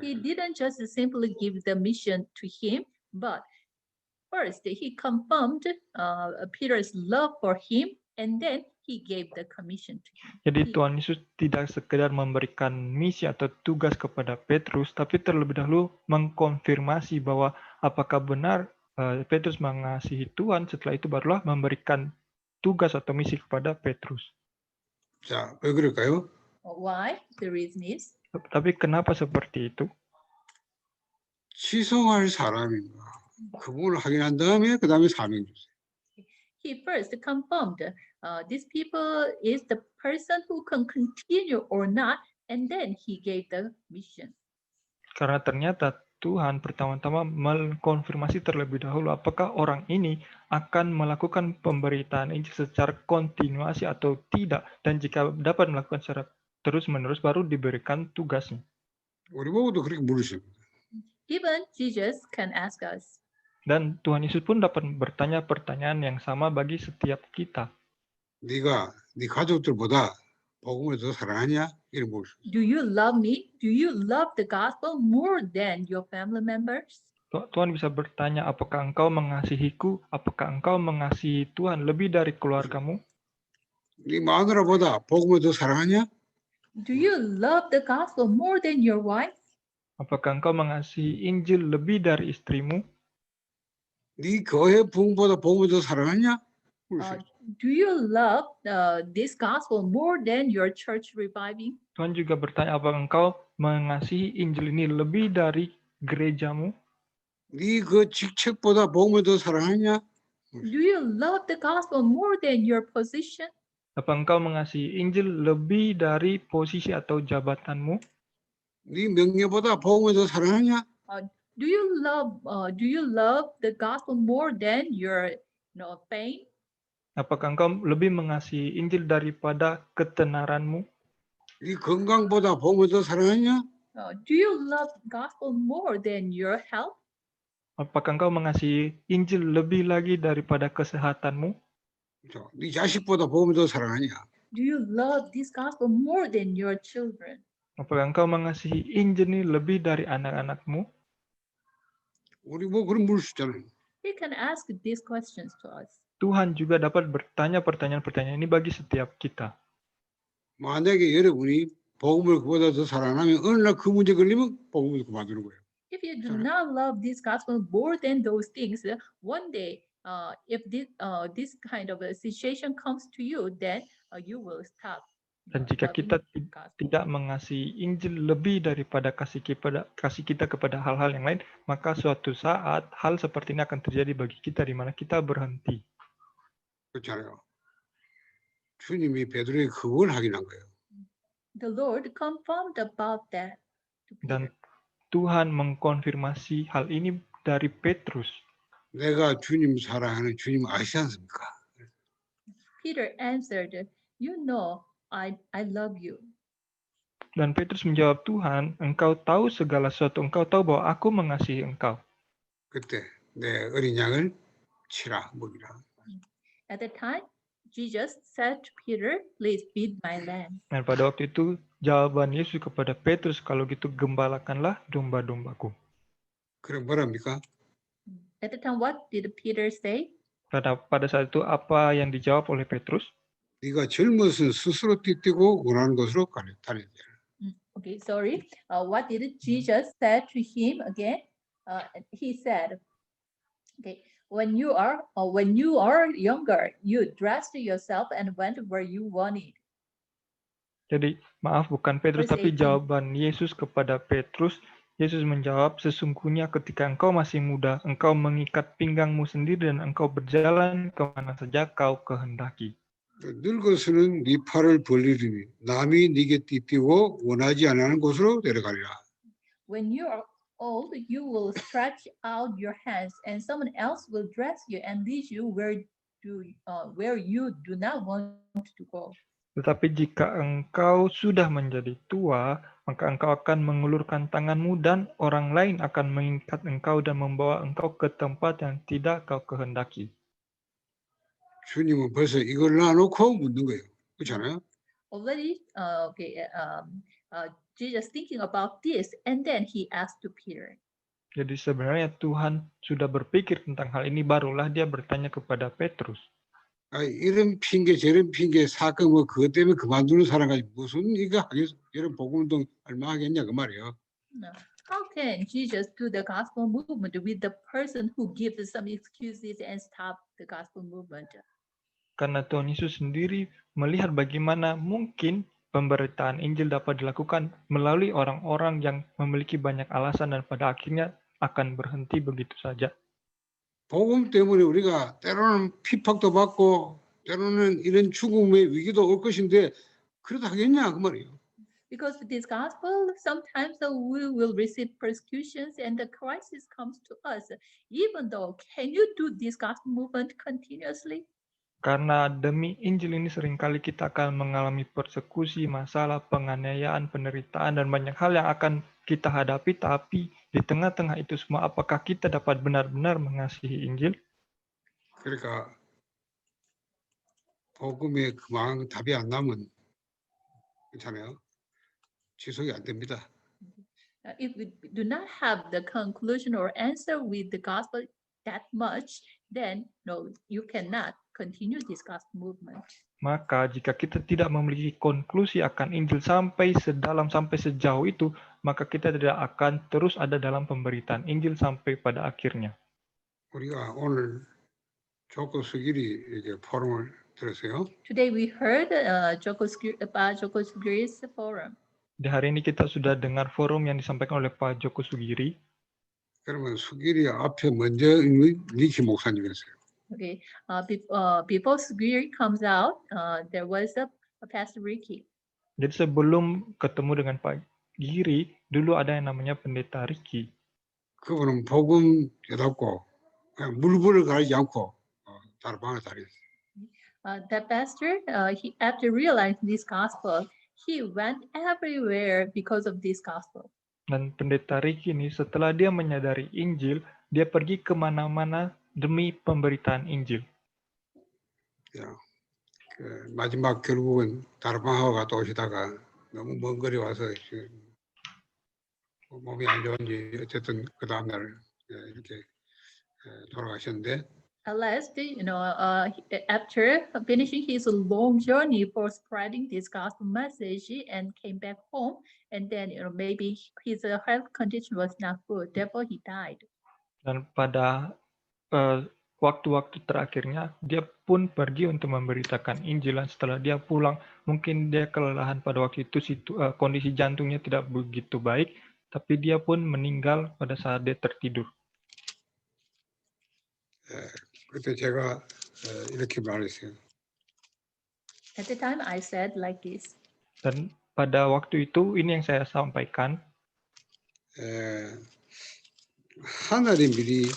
He didn't just simply give the mission to him, but first he confirmed Peter's love for him, and then he gave the commission to him. Jadi Tuhan Yesus tidak sekedar memberikan misi atau tugas kepada Petrus, tapi terlebih dahulu mengkonfirmasi bahwa apakah benar Petrus mengasihi Tuhan, setelah itu barulah memberikan tugas atau misi kepada Petrus. 자, 왜 그럴까요? Why? The reason is Tapi kenapa seperti itu? 지성할 사람인가? 그분을 확인한 다음에 그 다음에 사명 주세요. he first confirmed these people is the person who can continue or not, and then he gave the mission. Karena ternyata Tuhan pertama-tama mengkonfirmasi terlebih dahulu apakah orang ini akan melakukan pemberitaan ini secara kontinuasi atau tidak, dan jika dapat melakukan secara terus-menerus baru diberikan tugasnya. 우리 보고도 그렇게 물으십니다. Even Jesus can ask us. Dan Tuhan Yesus pun dapat bertanya pertanyaan yang sama bagi setiap kita. 네가 네 가족들보다 복음을 더 사랑하냐? 이런 물. Do you love me? Do you love the gospel more than your family members? Tuhan bisa bertanya, apakah engkau mengasihiku? Apakah engkau mengasihi Tuhan lebih dari keluargamu? 네 마누라보다 복음을 더 사랑하냐? Do you love the gospel more than your wife? Apakah engkau mengasihi Injil lebih dari istrimu? 네 교회 부흥보다 복음을 더 사랑하냐? Do you love this gospel more than your church reviving? Tuhan juga bertanya, apakah engkau mengasihi Injil ini lebih dari gerejamu? 네 그 직책보다 복음을 더 사랑하냐? Do you love the gospel more than your position? Apa engkau mengasihi Injil lebih dari posisi atau jabatanmu? 네 명예보다 복음을 더 사랑하냐? Do you love the gospel more than your fame? Apakah engkau lebih mengasihi Injil daripada ketenaranmu? 네 건강보다 복음을 더 사랑하냐? Do you love gospel more than your health? Apakah engkau mengasihi Injil lebih lagi daripada kesehatanmu? 네 자식보다 복음을 더 사랑하냐? Do you love this gospel more than your children? Apakah engkau mengasihi Injil ini lebih dari anak-anakmu? 우리 뭐 그런 물을 수 있잖아요. He can ask these questions to us. Tuhan juga dapat bertanya pertanyaan-pertanyaan ini bagi setiap kita. 만약에 여러분이 복음을 그보다 더 사랑하면 어느 날 그 문제 걸리면 복음을 그만두는 거예요. If you do not love this gospel more than those things, one day, if this kind of a situation comes to you, then you will stop. Dan jika kita tidak mengasihi Injil lebih daripada kasih kita kepada hal-hal yang lain, maka suatu saat hal seperti ini akan terjadi bagi kita di mana kita berhenti. 그렇잖아요. 주님이 베드로에게 그걸 확인한 거예요. The Lord confirmed about that. Dan Tuhan mengkonfirmasi hal ini dari Petrus. 내가 주님 사랑하는 주님 아시지 않습니까? Peter answered, "You know, I love you." Dan Petrus menjawab, Tuhan, engkau tahu segala sesuatu, engkau tahu bahwa aku mengasihi engkau. 그때 내 어린 양을 치라 먹이라. At the time, Jesus said to Peter, "Please feed my lamb." Dan pada waktu itu jawaban Yesus kepada Petrus, kalau gitu gembalakanlah domba-dombaku. 그럼 뭐랍니까? At the time, what did Peter say? Pada saat itu apa yang dijawab oleh Petrus? 네가 젊어서 스스로 뛰뛰고 원하는 곳으로 다녀야 돼. Okay, sorry. What did Jesus say to him again? He said, "Okay, when you are younger, you dressed yourself and went where you wanted." Jadi maaf, bukan Petrus, Verse tapi 18. jawaban Yesus kepada Petrus. Yesus menjawab, sesungguhnya ketika engkau masih muda, engkau mengikat pinggangmu sendiri dan engkau berjalan kemana saja kau kehendaki. 늙어서는 네 팔을 벌리리니 남이 네게 띠뛰고 원하지 않는 곳으로 데려가리라. When you are old, you will stretch out your hands, and someone else will dress you and lead you where you do not want to go. Tetapi jika engkau sudah menjadi tua, maka engkau akan mengulurkan tanganmu dan orang lain akan mengikat engkau dan membawa engkau ke tempat yang tidak kau kehendaki. 주님은 벌써 이걸 놔놓고 묻는 거예요. 그렇잖아요? Already, Jesus thinking about this, and then he asked to Peter. Jadi sebenarnya Tuhan sudah berpikir tentang hal ini, barulah dia bertanya kepada Petrus. 이런 핑계 저런 핑계 사건 뭐 그것 때문에 그만두는 사람 가지고 무슨 이거 하겠어? 이런 복음운동 얼마 하겠냐 그 말이에요. No. How can Jesus do the gospel movement with the person who gives some excuses and stop the gospel movement? Karena Tuhan Yesus sendiri melihat bagaimana mungkin pemberitaan Injil dapat dilakukan melalui orang-orang yang memiliki banyak alasan dan pada akhirnya akan berhenti begitu saja. 복음 때문에 우리가 때로는 핍박도 받고 때로는 이런 죽음의 위기도 올 것인데 그래도 하겠냐 그 말이에요. Because with this gospel, sometimes we will receive persecutions and the crisis comes to us. Even though, can you do this gospel movement continuously? Karena demi Injil ini seringkali kita akan mengalami persekusi, masalah, penganiayaan, penderitaan, dan banyak hal yang akan kita hadapi. Tapi di tengah-tengah itu semua, apakah kita dapat benar-benar mengasihi Injil? 그러니까 복음에 그만 답이 안 나면 괜찮아요. 지속이 안 됩니다. If we do not have the conclusion or answer with the gospel that much, then no, you cannot continue this gospel movement. Maka jika kita tidak memiliki konklusi akan Injil sampai sejauh itu, maka kita tidak akan terus ada dalam pemberitaan Injil sampai pada akhirnya. 우리가 오늘 조코 수길이 이렇게 포럼을 들었어요. Today we heard about Joko Sugiri's forum. Di hari ini kita sudah dengar forum yang disampaikan oleh Pak Joko Sugiri. 그러면 수길이 앞에 먼저 리키 목사님이었어요. Okay, before Sugiri comes out, there was a Pastor Ricky. Jadi sebelum ketemu dengan Pak Giri, dulu ada yang namanya Pendeta Ricky. 그분은 복음 깨닫고 그냥 물불을 가리지 않고 다른 방을 다녔어요. That pastor, he after realizing this gospel, he went everywhere because of this gospel. Dan Pendeta Ricky ini setelah dia menyadari Injil, dia pergi kemana-mana demi pemberitaan Injil. 야, 그 마지막 결국은 다르방하고 갔다 오시다가 너무 먼 거리 와서 몸이 안 좋은지 어쨌든 그 다음날 이렇게 돌아가셨는데. At last, after finishing his long journey for spreading this gospel message and came back home, and then maybe his health condition was not good, therefore he died. Dan pada waktu-waktu terakhirnya, dia pun pergi untuk memberitakan Injil. Dan setelah dia pulang, mungkin dia kelelahan pada waktu itu, kondisi jantungnya tidak begitu baik, tapi dia pun meninggal pada saat dia tertidur. 그때 제가 이렇게 말했어요. At the time, I said like this. Dan pada waktu itu, ini yang saya sampaikan. 하늘이 미리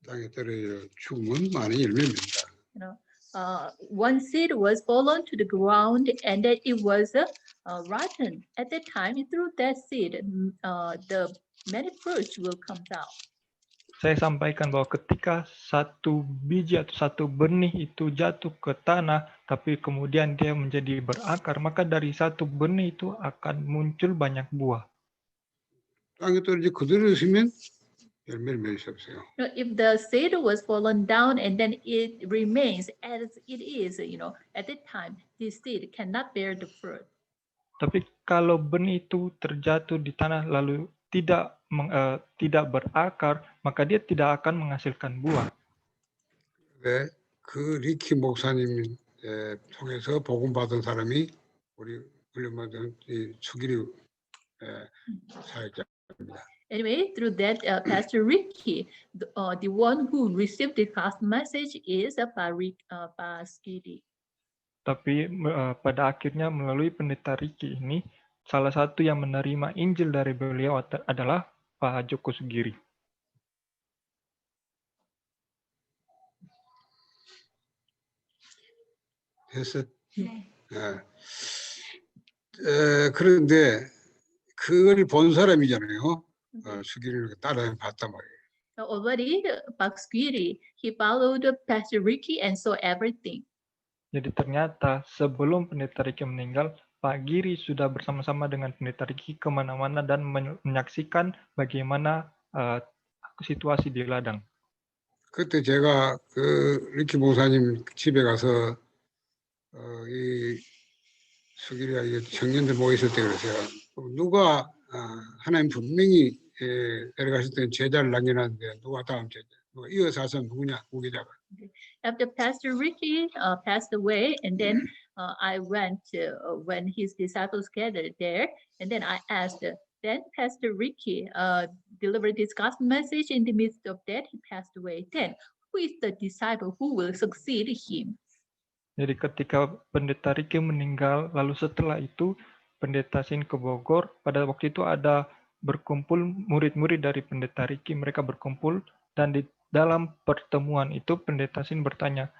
땅에 떨어져 죽으면 많이 열매입니다. One seed was fallen to the ground, and that it was rotten. At that time, through that seed, the many fruits will come out. Saya sampaikan bahwa ketika satu biji atau satu benih itu jatuh ke tanah, tapi kemudian dia menjadi berakar, maka dari satu benih itu akan muncul banyak buah. 땅에 떨어져 그대로 있으면 열매를 맺을 수 없어요. If the seed was fallen down and then it remains as it is, at that time, this seed cannot bear the fruit. Tapi kalau benih itu terjatuh di tanah lalu tidak berakar, maka dia tidak akan menghasilkan buah. 네, 그 리키 목사님 통해서 복음 받은 사람이 우리 훈련받은 이 수길이 사역자입니다. Anyway, through that, Pastor Ricky, the one who received the gospel message is Pak Skidi. Tapi pada akhirnya melalui Pendeta Ricky ini, salah satu yang menerima Injil dari beliau adalah Pak Joko Sugiri. 됐어. 그런데 그걸 본 사람이잖아요. 수길이를 따라 봤단 말이에요. Already, Pak Skidi, he followed Pastor Ricky and saw everything. Jadi ternyata sebelum Pendeta Ricky meninggal, Pak Giri sudah bersama-sama dengan Pendeta Ricky kemana-mana dan menyaksikan bagaimana situasi di ladang. 그때 제가 그 리키 목사님 집에 가서 이 수길이가 이 청년들 모여 있을 때 그랬어요. 누가 하나님 분명히 데려가실 때 제자를 남겨놨는데 누가 다음 제자, 누가 이어서 하서 누구냐 후계자가. After Pastor Ricky passed away, and then I went when his disciples gathered there, and then I asked, then Pastor Ricky delivered this gospel message. In the midst of that, he passed away. Then, who is the disciple who will succeed him? Jadi ketika pendeta Ricky meninggal, lalu setelah itu pendeta Sin ke Bogor, pada waktu itu ada berkumpul murid-murid dari pendeta Ricky, mereka berkumpul, dan di dalam pertemuan itu pendeta Sin bertanya,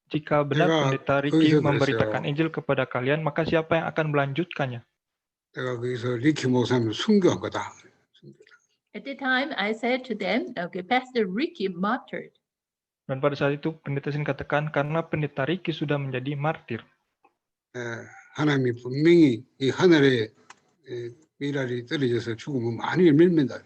jika benar pendeta Ricky memberitakan Injil kepada kalian, maka siapa yang akan melanjutkannya? 내가 거기서 리키 목사님 순교한 거다. At the time, I said to them, okay, Pastor Ricky martyred. Dan pada saat itu pendeta Sin katakan karena pendeta Ricky sudah menjadi martir. 하나님이 분명히 이 하늘에 미랄이 떨어져서 죽으면 많이 밀면다.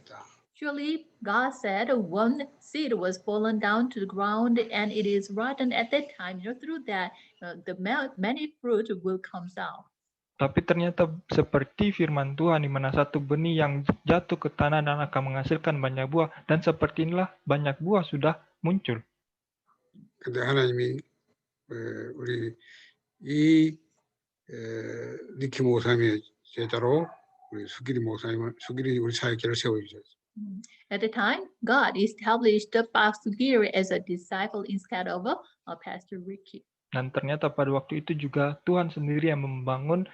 Surely God said one seed was fallen down to the ground and it is rotten at that time. Through that, the many fruit will come out. Tapi ternyata seperti firman Tuhan, di mana satu benih yang jatuh ke tanah dan akan menghasilkan banyak buah, dan seperti inilah banyak buah sudah muncul. 근데 하나님이 우리 이 리키 목사님의 제자로 우리 수길이 목사님을 수길이 우리 사역자를 세워주셨어요. At the time, God established Pastor Giri as a disciple instead of Pastor Ricky. Dan ternyata pada waktu itu juga Tuhan sendiri yang membangun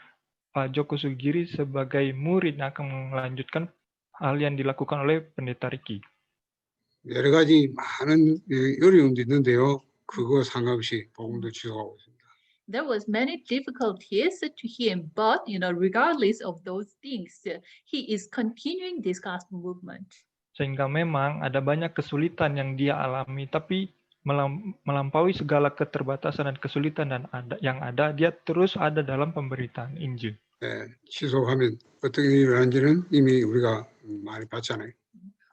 Pak Joko Sugiri sebagai murid yang akan melanjutkan hal yang dilakukan oleh pendeta Ricky. 여러 가지 많은 어려움도 있는데요. 그거 상관없이 복음도 지속하고 있습니다. There was many difficulties to him, but regardless of those things, he is continuing this gospel movement. Sehingga memang ada banyak kesulitan yang dia alami, tapi melampaui segala keterbatasan dan kesulitan yang ada, dia terus ada dalam pemberitaan Injil. 지속하면 어떤 일이 일어난지는 이미 우리가 많이 봤잖아요.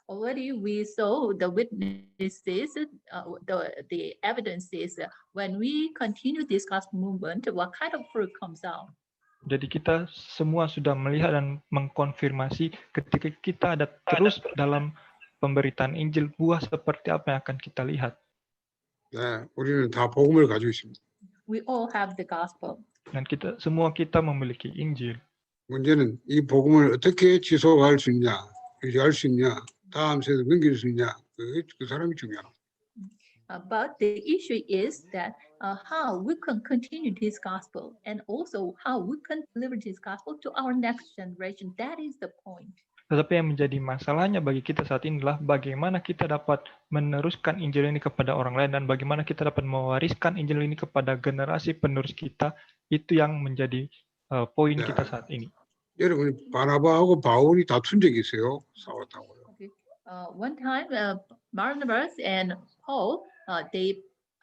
Already we saw the witnesses, the evidences. When we continue this gospel movement, what kind of fruit comes out? Jadi kita semua sudah melihat dan mengkonfirmasi ketika kita ada terus dalam pemberitaan Injil, buah seperti apa yang akan kita lihat. 네, 우리는 다 복음을 가지고 있습니다. We all have the gospel. Dan semua kita memiliki Injil. 문제는 이 복음을 어떻게 지속할 수 있냐, 유지할 수 있냐, 다음 세대 넘길 수 있냐, 그 사람이 중요합니다. But the issue is that how we can continue this gospel and also how we can deliver this gospel to our next generation. That is the point. Tetapi yang menjadi masalahnya bagi kita saat ini adalah bagaimana kita dapat meneruskan Injil ini kepada orang lain dan bagaimana kita dapat mewariskan Injil ini kepada generasi penerus kita. Itu yang menjadi poin kita saat ini. 여러분 바나바하고 바울이 다툰 적이 있어요. 싸웠다고요. Okay. One time, Barnabas and Paul, they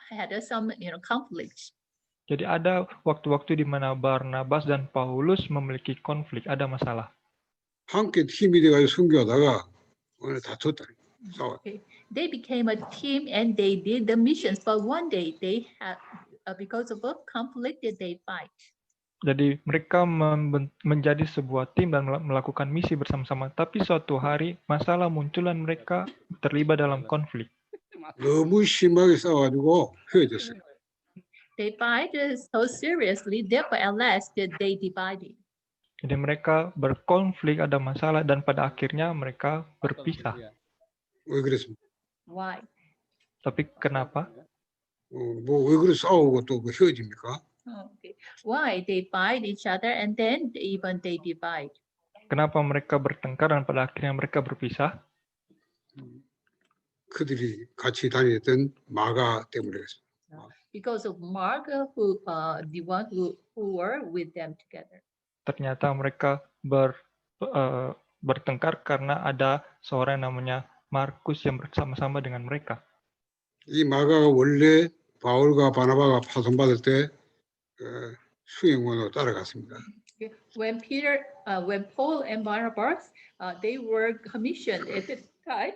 had some conflicts. Jadi ada waktu-waktu di mana Barnabas dan Paulus memiliki konflik, ada masalah. 함께 팀이 돼가지고 순교하다가 오늘 다퉜다. 싸웠다. Okay. They became a team and they did the missions, but one day they had, because of a conflict, they fight. Jadi mereka menjadi sebuah tim dan melakukan misi bersama-sama. Tapi suatu hari masalah muncul dan mereka terlibat dalam konflik. 너무 심하게 싸워가지고 헤어졌어요. They fight so seriously, therefore at last they divided. Jadi mereka berkonflik, ada masalah, dan pada akhirnya mereka berpisah. 왜 그랬습니까? Why? Tapi kenapa? 왜 그래 싸우고 또 헤어집니까? Okay. Why they fight each other and then even they divide? Kenapa mereka bertengkar dan pada akhirnya mereka berpisah? 그들이 같이 다녔던 마가 때문에 그랬습니다. Because of Mark, who the one who were with them together. Ternyata mereka bertengkar karena ada seorang yang namanya Markus yang bersama-sama dengan mereka. 이 마가가 원래 바울과 바나바가 파송받을 때 수행원으로 따라갔습니다. When Paul and Barnabas, they were commissioned time,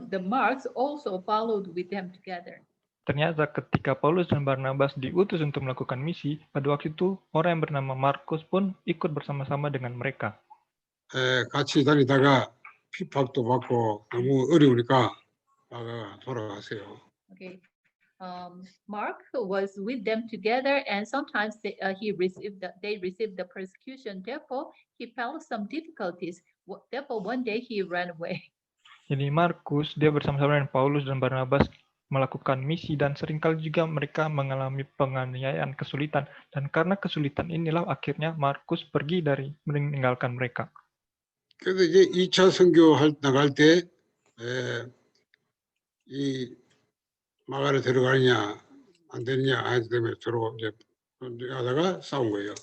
the marks also followed with them together. Ternyata ketika Paulus dan Barnabas diutus untuk melakukan misi, pada waktu itu orang yang bernama Markus pun ikut bersama-sama dengan mereka. 같이 다니다가 핍박도 받고 너무 어려우니까 돌아가세요. Okay. Mark was with them together, and sometimes they received the persecution. Therefore, he felt some difficulties. Therefore, one day he ran away. Jadi Markus, dia bersama-sama dengan Paulus dan Barnabas melakukan misi dan seringkali juga mereka mengalami penganiayaan, kesulitan. Dan karena kesulitan inilah akhirnya Markus pergi dari meninggalkan mereka. 그래서 이제 2차 선교 나갈 때 이 마가를 데려가느냐 안 되느냐 하기 때문에 서로 이제 하다가 싸운 거예요.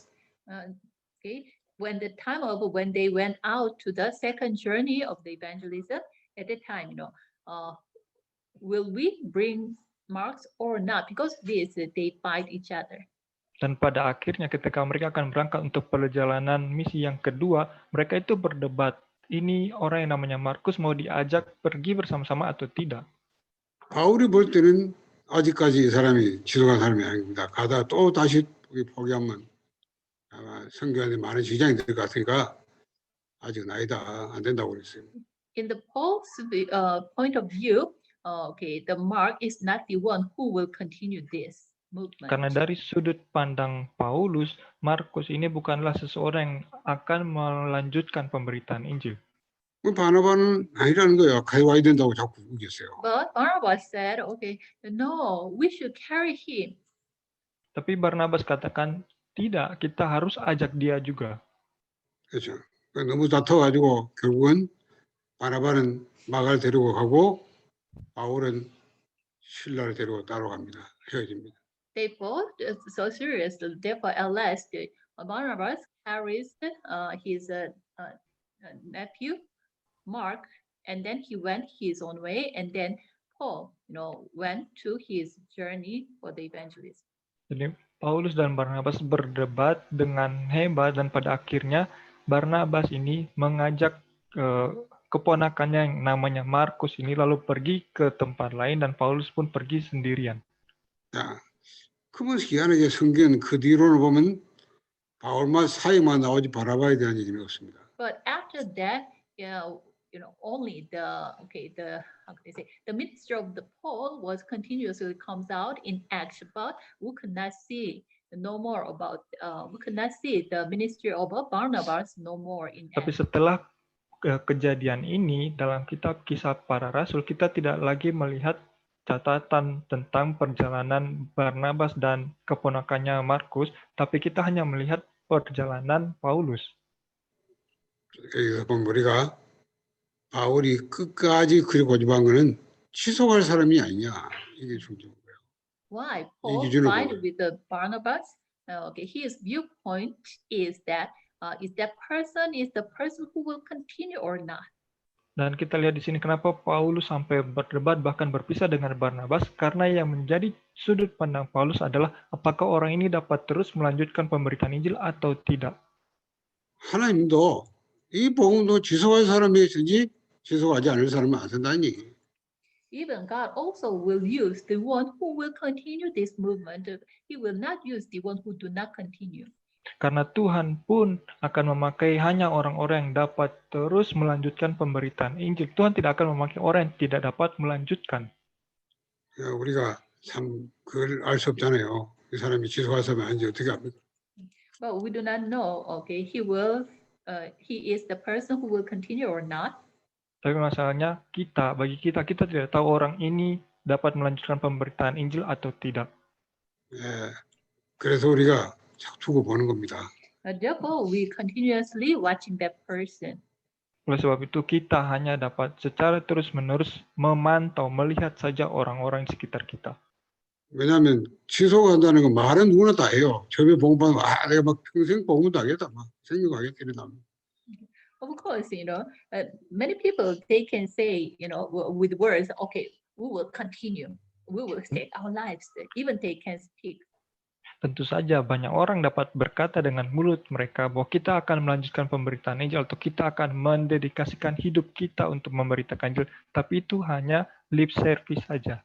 Okay. When they went out to the second journey of the evangelism, at that time, will we bring marks or not? Because they fight each other. Dan pada akhirnya ketika mereka akan berangkat untuk perjalanan misi yang kedua, mereka itu berdebat. Ini orang yang namanya Markus mau diajak pergi bersama-sama atau tidak. 바울이 볼 때는 아직까지 이 사람이 지도한 사람이 아닙니다. 가다 또 다시 포기하면 아마 선교하는데 많은 지장이 될 것 같으니까 아직은 아니다, 안 된다고 그랬어요. In the Paul's point of view, the Mark is not the one who will continue this movement. Karena dari sudut pandang Paulus, Markus ini bukanlah seseorang yang akan melanjutkan pemberitaan Injil. 바나바는 아니라는 거예요. 가야 된다고 자꾸 우겼어요. But Barnabas said, okay, no, we should carry him. Tapi Barnabas katakan, tidak, kita harus ajak dia juga. 그렇죠. 너무 다퉈가지고 결국은 바나바는 마가를 데리고 가고 바울은 실라를 데리고 따라갑니다. 헤어집니다. They both so serious. Therefore, at last, Barnabas carries his nephew Mark, and then he went his own way, and then Paul, went to his journey for the evangelism. Jadi Paulus dan Barnabas berdebat dengan hebat dan pada akhirnya Barnabas ini mengajak keponakannya yang namanya Markus ini lalu pergi ke tempat lain dan Paulus pun pergi sendirian. 자, 그러면 희한하게 성경은 그 뒤로는 보면 바울만 사역만 나오지 바나바에 대한 얘기는 없습니다. But after that, only the ministry of the Paul was continuously comes out in Acts, but we could not see no more about we could not see the ministry of Barnabas no more in Tapi Acts. setelah kejadian ini dalam kitab Kisah Para Rasul kita tidak lagi melihat catatan tentang perjalanan Barnabas dan keponakannya Markus, tapi kita hanya melihat perjalanan Paulus. 여기서 보면 우리가 바울이 끝까지 그리 고집한 거는 취소할 사람이 아니냐 이게 중요한 거예요. Why Paul 기준으로 fight 보면. with the Barnabas? His viewpoint is that person is the person who will continue or not. Dan kita lihat di sini kenapa Paulus sampai berdebat bahkan berpisah dengan Barnabas karena yang menjadi sudut pandang Paulus adalah apakah orang ini dapat terus melanjutkan pemberitaan Injil atau tidak. 하나님도 이 복음도 지속할 사람이 있든지 지속하지 않을 사람은 안 쓴다는 얘기예요. Even God also will use the one who will continue this movement. He will not use the one who do not continue. Karena Tuhan pun akan memakai hanya orang-orang yang dapat terus melanjutkan pemberitaan Injil. Tuhan tidak akan memakai orang yang tidak dapat melanjutkan. 우리가 참 그걸 알 수 없잖아요. 이 사람이 지속할 사람이 아닌지 어떻게 압니까? But we do not know. He is the person who will continue or not. Tapi masalahnya bagi kita tidak tahu orang ini dapat melanjutkan pemberitaan Injil atau tidak. 그래서 우리가 자꾸 두고 보는 겁니다. Therefore, we continuously watching that person. Oleh sebab itu kita hanya dapat secara terus-menerus memantau, melihat saja orang-orang di sekitar kita. 왜냐하면 지속한다는 건 말은 누구나 다 해요. 처음에 복음받으면 내가 막 평생 복음도 하겠다, 막 생각하겠다 이러다. Of course, many people they can say, with words, okay, we will continue, we will stay our lives. Even they can speak. Tentu saja banyak orang dapat berkata dengan mulut mereka bahwa kita akan melanjutkan pemberitaan Injil atau kita akan mendedikasikan hidup kita untuk memberitakan Injil, tapi itu hanya lip service saja.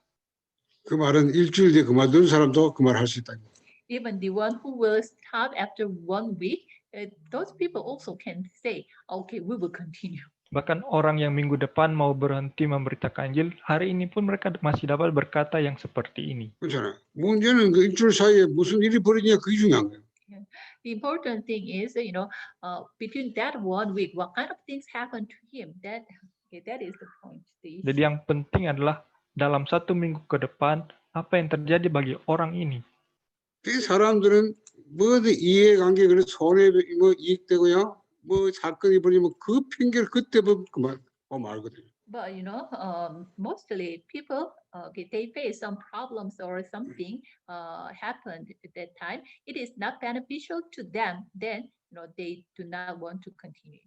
그 말은 일주일 뒤에 그만둔 사람도 그 말 할 수 있다. Even the one who will stop after 1 week, those people also can say, okay, we will continue. Bahkan orang yang minggu depan mau berhenti memberitakan Injil, hari ini pun mereka masih dapat berkata yang seperti ini. 그렇잖아요. 문제는 그 일주일 사이에 무슨 일이 벌어지냐 그게 중요한 거예요. The important thing is, between that 1 week, what kind of things happen to him? That is the point. Jadi yang penting adalah dalam 1 minggu ke depan, apa yang terjadi bagi orang ini. 그 사람들은 뭐든 이해관계 그래 손해 뭐 이익되고요. 뭐 사건이 벌어지면 그 핑계를 그때 그만 알거든요. But mostly people, they face some problems or something happened at that time. It is not beneficial to them. Then they do not want to continue.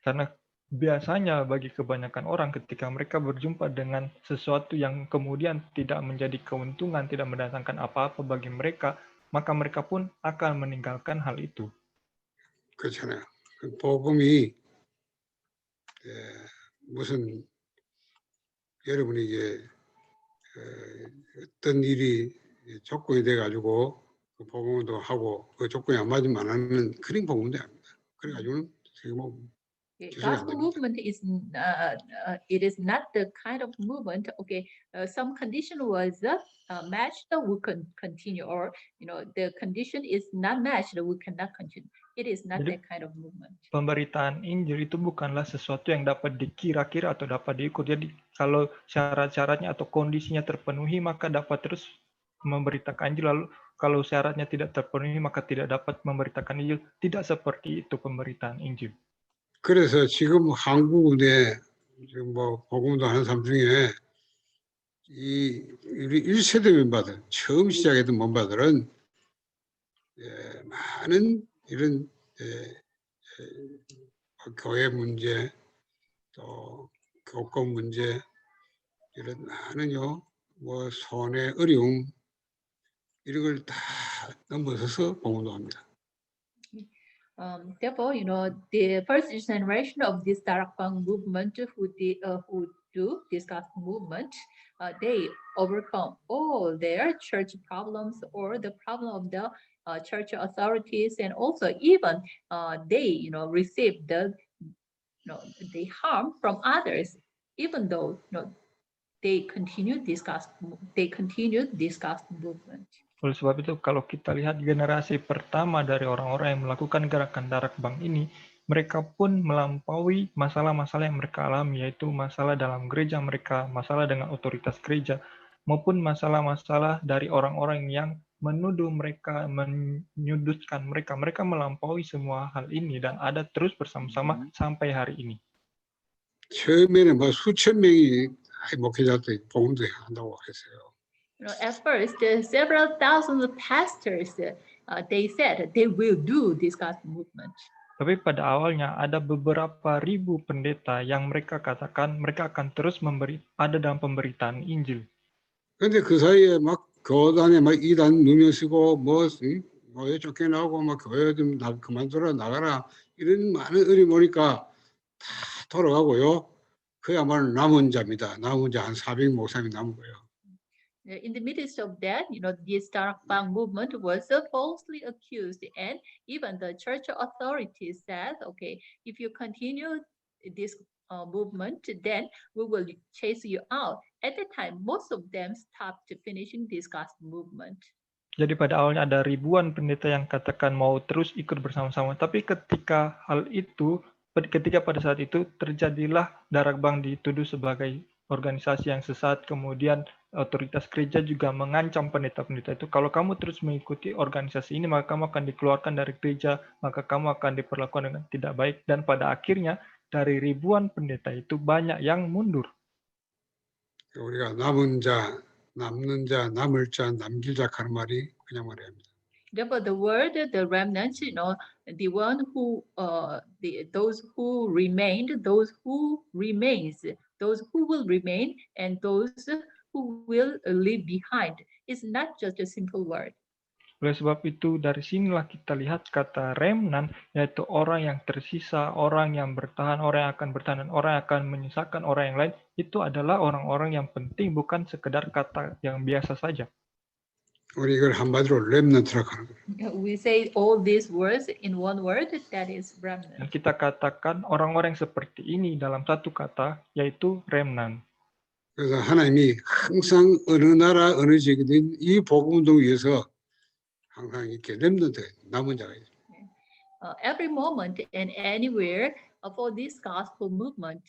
Karena biasanya bagi kebanyakan orang ketika mereka berjumpa dengan sesuatu yang kemudian tidak menjadi keuntungan, tidak mendatangkan apa-apa bagi mereka, maka mereka pun akan meninggalkan hal itu. 그렇잖아요. 복음이 무슨 여러분에게 어떤 일이 조건이 돼가지고 그 복음도 하고 그 조건이 안 맞으면 안 하는 그런 복음도 아닙니다. 그래가지고는 지금 Gospel movement is it is not the kind of movement. Okay, some condition was matched, we can continue, or the condition is not matched, we cannot continue. It is not that kind of movement. Pemberitaan Injil itu bukanlah sesuatu yang dapat dikira-kira atau dapat diukur. Jadi kalau syarat-syaratnya atau kondisinya terpenuhi, maka dapat terus memberitakan Injil. Lalu kalau syaratnya tidak terpenuhi, maka tidak dapat memberitakan Injil. Tidak seperti itu pemberitaan Injil. 그래서 지금 한국 내 지금 뭐 복음도 하는 사람 중에 우리 1세대 멤버들 처음 시작했던 멤버들은 많은 이런 교회 문제 또 교권 문제 이런 많은요 뭐 손해 어려움 이런 걸 다 넘어서서 복음도 합니다. Therefore, the first generation of this Darakbang movement who do this gospel movement, they overcome all their church problems or the problem of the church authorities, and also even they, receive the harm from others, even though they continue this gospel movement. Oleh sebab itu, kalau kita lihat generasi pertama dari orang-orang yang melakukan gerakan Darakbang ini, mereka pun melampaui masalah-masalah yang mereka alami, yaitu masalah dalam gereja mereka, masalah dengan otoritas gereja, maupun masalah-masalah dari orang-orang yang menuduh mereka, menyudutkan mereka. Mereka melampaui semua hal ini dan ada terus bersama-sama sampai hari ini. 처음에는 뭐 수천 명이 목회자들이 복음도 한다고 했어요. At first, several thousands of pastors, they said they will do this gospel movement. Tapi pada awalnya ada beberapa ribu pendeta yang mereka katakan mereka akan terus ada dalam pemberitaan Injil. 근데 그 사이에 막 교단에 막 이단 누명 쓰고 뭐에 쫓겨나고 막 교회 좀 그만둬라 나가라 이런 많은 어려움이 오니까 다 돌아가고요. 그야말로 남은 자입니다. 남은 자 한 400 목사님이 남은 거예요. In the midst of that, this Darakbang movement was falsely accused, and even the church authorities said, okay, if you continue this movement, then we will chase you out. At the time, most of them stopped finishing this gospel movement. Jadi pada awalnya ada ribuan pendeta yang katakan mau terus ikut bersama-sama, tapi ketika pada saat itu terjadilah Darakbang dituduh sebagai organisasi yang sesat, kemudian otoritas gereja juga mengancam pendeta-pendeta itu, kalau kamu terus mengikuti organisasi ini, maka kamu akan dikeluarkan dari gereja, maka kamu akan diperlakukan dengan tidak baik, dan pada akhirnya dari ribuan pendeta itu banyak yang mundur. 우리가 남은 자, 남는 자, 남을 자, 남길 자 하는 말이 그냥 말이야. Therefore, the word, the remnant, the one who, those who remained, those who remains, those who will remain, and those who will leave behind, is not just a simple word. Oleh sebab itu, dari sinilah kita lihat kata remnant, yaitu orang yang tersisa, orang yang bertahan, orang yang akan bertahan, dan orang yang akan menyisakan orang yang lain, itu adalah orang-orang yang penting, bukan sekedar kata yang biasa saja. 우리 이걸 한마디로 렘넌트라고 하는 거예요. We say all these words in one word, that is Dan remnant. kita katakan orang-orang yang seperti ini dalam satu kata, yaitu remnant. 그래서 하나님이 항상 어느 나라 어느 지역이든 이 복음 운동을 위해서 항상 이렇게 렘넌트 남은 자가 있어요. Every moment and anywhere for this gospel movement,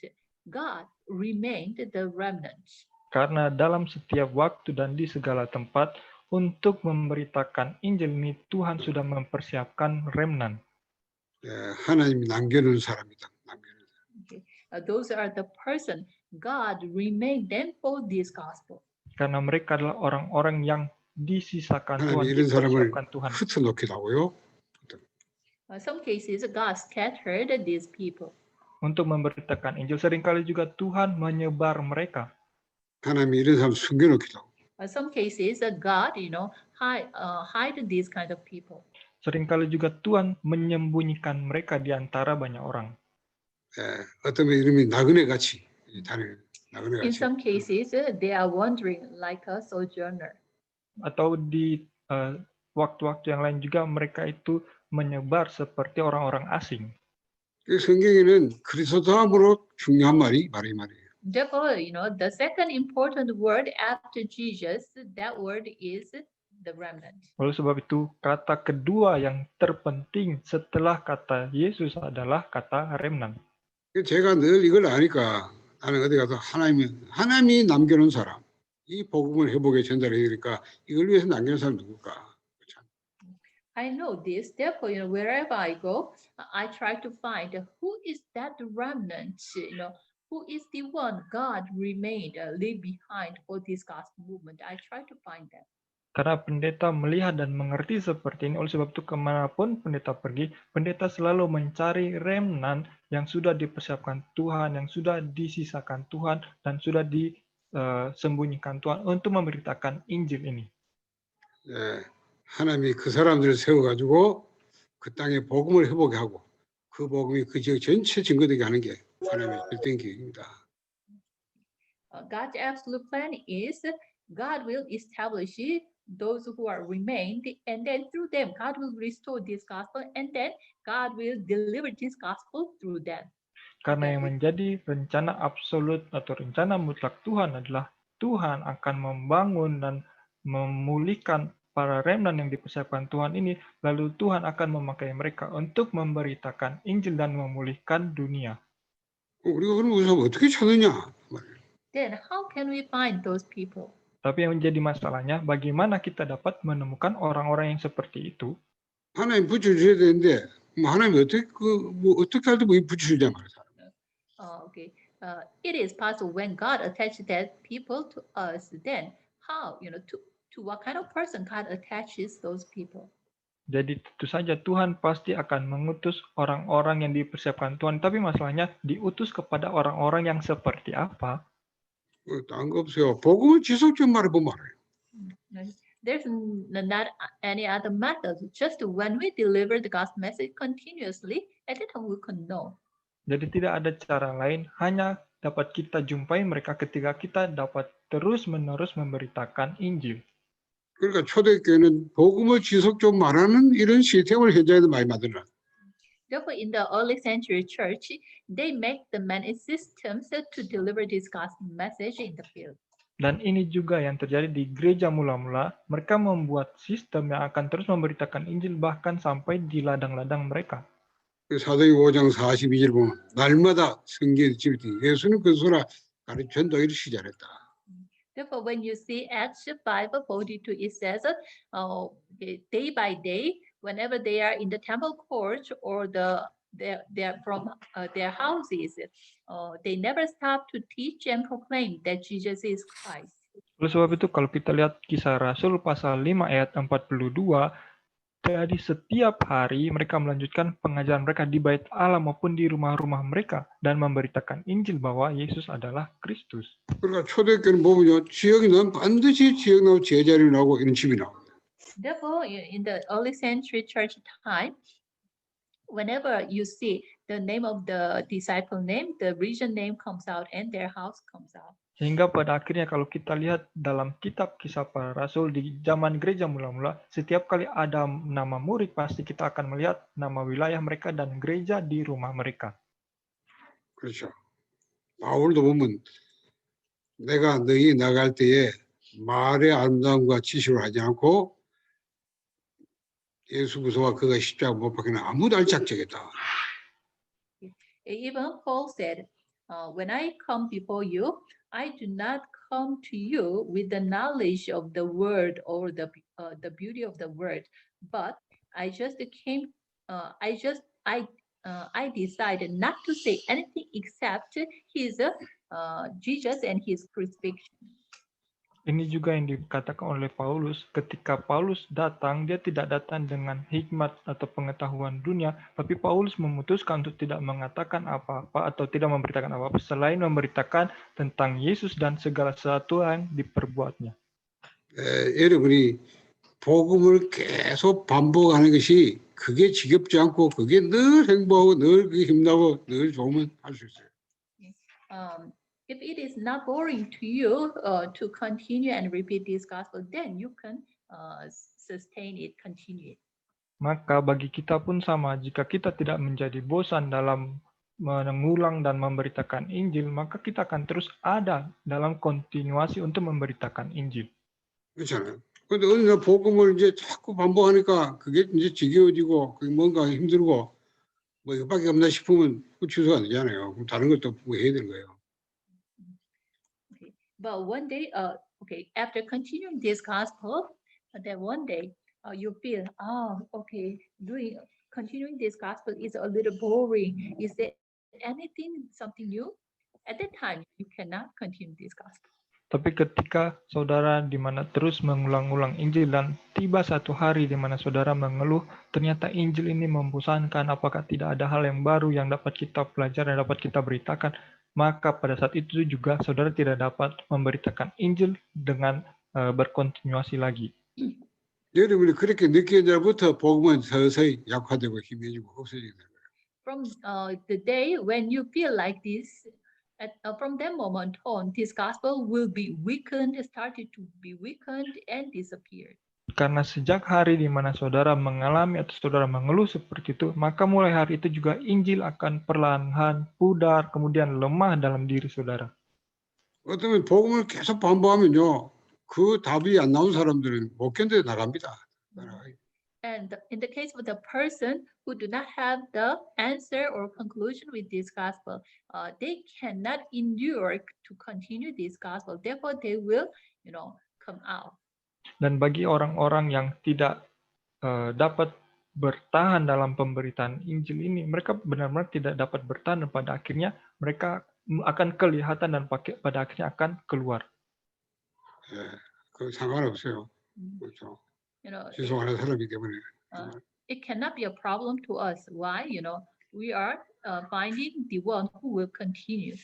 God remained the remnant. Karena dalam setiap waktu dan di segala tempat, untuk memberitakan Injil ini, Tuhan sudah mempersiapkan remnant. 하나님이 남겨놓은 사람이다. 남겨놓은 사람. Okay. Those are the person God remained them for this gospel. Karena mereka adalah orang-orang yang disisakan Tuhan, 하나님이 이런 사람을 dipersiapkan Tuhan. 흩어놓기도 하고요. Some cases, God scattered these people. Untuk memberitakan Injil, seringkali juga Tuhan menyebar mereka. 하나님이 이런 사람 숨겨놓기도 하고. Some cases, God, hide these kind of people. Seringkali juga Tuhan menyembunyikan mereka di antara banyak orang. 어떤 이름이 나그네 같이 다니는 나그네 In 같이. some cases, they are wandering like a sojourner. Atau di waktu-waktu yang lain juga mereka itu menyebar seperti orang-orang asing. 그 성경에는 그리스도함으로 중요한 말이 말이에요. Therefore, the second important word after Jesus, that word is the remnant. Oleh sebab itu, kata kedua yang terpenting setelah kata Yesus adalah kata remnant. 제가 늘 이걸 아니까 나는 어디 가서 하나님이 남겨놓은 사람, 이 복음을 회복에 전달해야 되니까 이걸 위해서 남겨놓은 사람 누굴까? I know this, therefore, wherever I go, I try to find who is that remnant, who is the one God remained, leave behind for this gospel movement. I try to find that. Karena pendeta melihat dan mengerti seperti ini, oleh sebab itu kemanapun pendeta pergi, pendeta selalu mencari remnant yang sudah dipersiapkan Tuhan, yang sudah disisakan Tuhan, dan sudah disembunyikan Tuhan untuk memberitakan Injil ini. 하나님이 그 사람들을 세워가지고 그 땅에 복음을 회복하게 하고 그 복음이 그 지역 전체 증거되게 하는 게 하나님의 절대적인 계획입니다. God's absolute plan is God will establish those who are remained, and then through them God will restore this gospel, and then God will deliver this gospel through them. Karena yang menjadi rencana absolut atau rencana mutlak Tuhan adalah Tuhan akan membangun dan memulihkan para remnant yang dipersiapkan Tuhan ini, lalu Tuhan akan memakai mereka untuk memberitakan Injil dan memulihkan dunia. 우리가 그럼 우선 어떻게 찾느냐? Then how can we find those people? Tapi yang menjadi masalahnya, bagaimana kita dapat menemukan orang-orang yang seperti itu? 하나님 붙여주셔야 되는데 하나님 어떻게 할 때 붙여주냐 말이야. Okay. It is possible when God attached that people to us. Then how to what kind of person God attaches those people? Jadi tentu saja Tuhan pasti akan mengutus orang-orang yang dipersiapkan Tuhan. Tapi masalahnya diutus kepada orang-orang yang seperti apa? 딴 거 없어요. 복음을 지속적으로 말해보면 알아요. There's not any other method. Just when we deliver the gospel message continuously, at that time we can know. Jadi tidak ada cara lain, hanya dapat kita jumpai mereka ketika kita dapat terus-menerus memberitakan Injil. 그러니까 초대교회는 복음을 지속적으로 말하는 이런 시스템을 현장에서 많이 만들어놨어요. Therefore, in the early century church, they make the many systems to deliver this gospel message in the field. Dan ini juga yang terjadi di gereja mula-mula. Mereka membuat sistem yang akan terus memberitakan Injil bahkan sampai di ladang-ladang mereka. 사도행 5장 42절 보면 날마다 성경에 집을 예수는 그 소라 전도기를 시작했다. Therefore, when you see Acts 5:42, it says, day by day, whenever they are in the temple courts or they're from their houses, they never stop to teach and proclaim that Jesus is Christ. Oleh sebab itu, kalau kita lihat Kisah Rasul pasal 5 ayat 42, jadi setiap hari mereka melanjutkan pengajaran mereka di bait Allah maupun di rumah-rumah mereka dan memberitakan Injil bahwa Yesus adalah Kristus. 그러니까 초대교회는 보면요, 지역이 나면 반드시 지역 나오고 제자리 나오고 이런 집이 나옵니다. Therefore, in the early century church time, whenever you see the name of the disciple name, the region name comes out and their house comes out. Sehingga pada akhirnya kalau kita lihat dalam kitab Kisah Para Rasul di zaman gereja mula-mula, setiap kali ada nama murid pasti kita akan melihat nama wilayah mereka dan gereja di rumah mereka. 그렇죠. 바울도 보면 내가 너희 나갈 때에 말의 아름다움과 지식을 하지 않고 예수 그리스도와 그가 십자가 못 박히는 아무도 알지 않겠다. Even Paul said, when I come before you, I do not come to you with the knowledge of the word or the beauty of the word, but I just came. I decided not to say anything except his Jesus and his crucifixion. Ini juga yang dikatakan oleh Paulus, ketika Paulus datang, dia tidak datang dengan hikmat atau pengetahuan dunia, tapi Paulus memutuskan untuk tidak mengatakan apa-apa atau tidak memberitakan apa-apa, selain memberitakan tentang Yesus dan segala sesuatu yang diperbuatnya. 여러분이 복음을 계속 반복하는 것이 그게 지겹지 않고 그게 늘 행복하고 늘 그게 힘나고 늘 좋으면 할 수 있어요. If it is not boring to you to continue and repeat this gospel, then you can sustain it, continue it. Maka bagi kita pun sama, jika kita tidak menjadi bosan dalam mengulang dan memberitakan Injil, maka kita akan terus ada dalam kontinuasi untuk memberitakan Injil. 그렇잖아요. 근데 어느 날 복음을 이제 자꾸 반복하니까 그게 이제 지겨워지고 그게 뭔가 힘들고 뭐 이것밖에 없나 싶으면 그 취소가 안 되잖아요. 그럼 다른 것도 해야 되는 거예요. But one day, after continuing this gospel, then one day you feel, continuing this gospel is a little boring. Is there something new? At that time, you cannot continue this gospel. Tapi ketika saudara di mana terus mengulang-ulang Injil dan tiba satu hari di mana saudara mengeluh, ternyata Injil ini membosankan, apakah tidak ada hal yang baru yang dapat kita pelajari, yang dapat kita beritakan, maka pada saat itu juga saudara tidak dapat memberitakan Injil dengan berkontinuasi lagi. 여러분이 그렇게 느끼는 날부터 복음은 서서히 약화되고 희미해지고 없어지게 되는 거예요. From the day when you feel like this, from that moment on, this gospel will be weakened, started to be weakened and disappeared. Karena sejak hari di mana saudara mengalami atau saudara mengeluh seperti itu, maka mulai hari itu juga Injil akan perlahan pudar, kemudian lemah dalam diri saudara. 어쩌면 복음을 계속 반복하면요, 그 답이 안 나온 사람들은 못 견뎌 나갑니다. And in the case of the person who do not have the answer or conclusion with this gospel, they cannot endure to continue this gospel. Therefore, they will, come out. Dan bagi orang-orang yang tidak dapat bertahan dalam pemberitaan Injil ini, mereka benar-benar tidak dapat bertahan dan pada akhirnya mereka akan kelihatan dan pada akhirnya akan keluar. 그 상관없어요. 그렇죠. 죄송하는 사람이기 때문에. It cannot be a problem to us. Why? We are finding the one who will continue.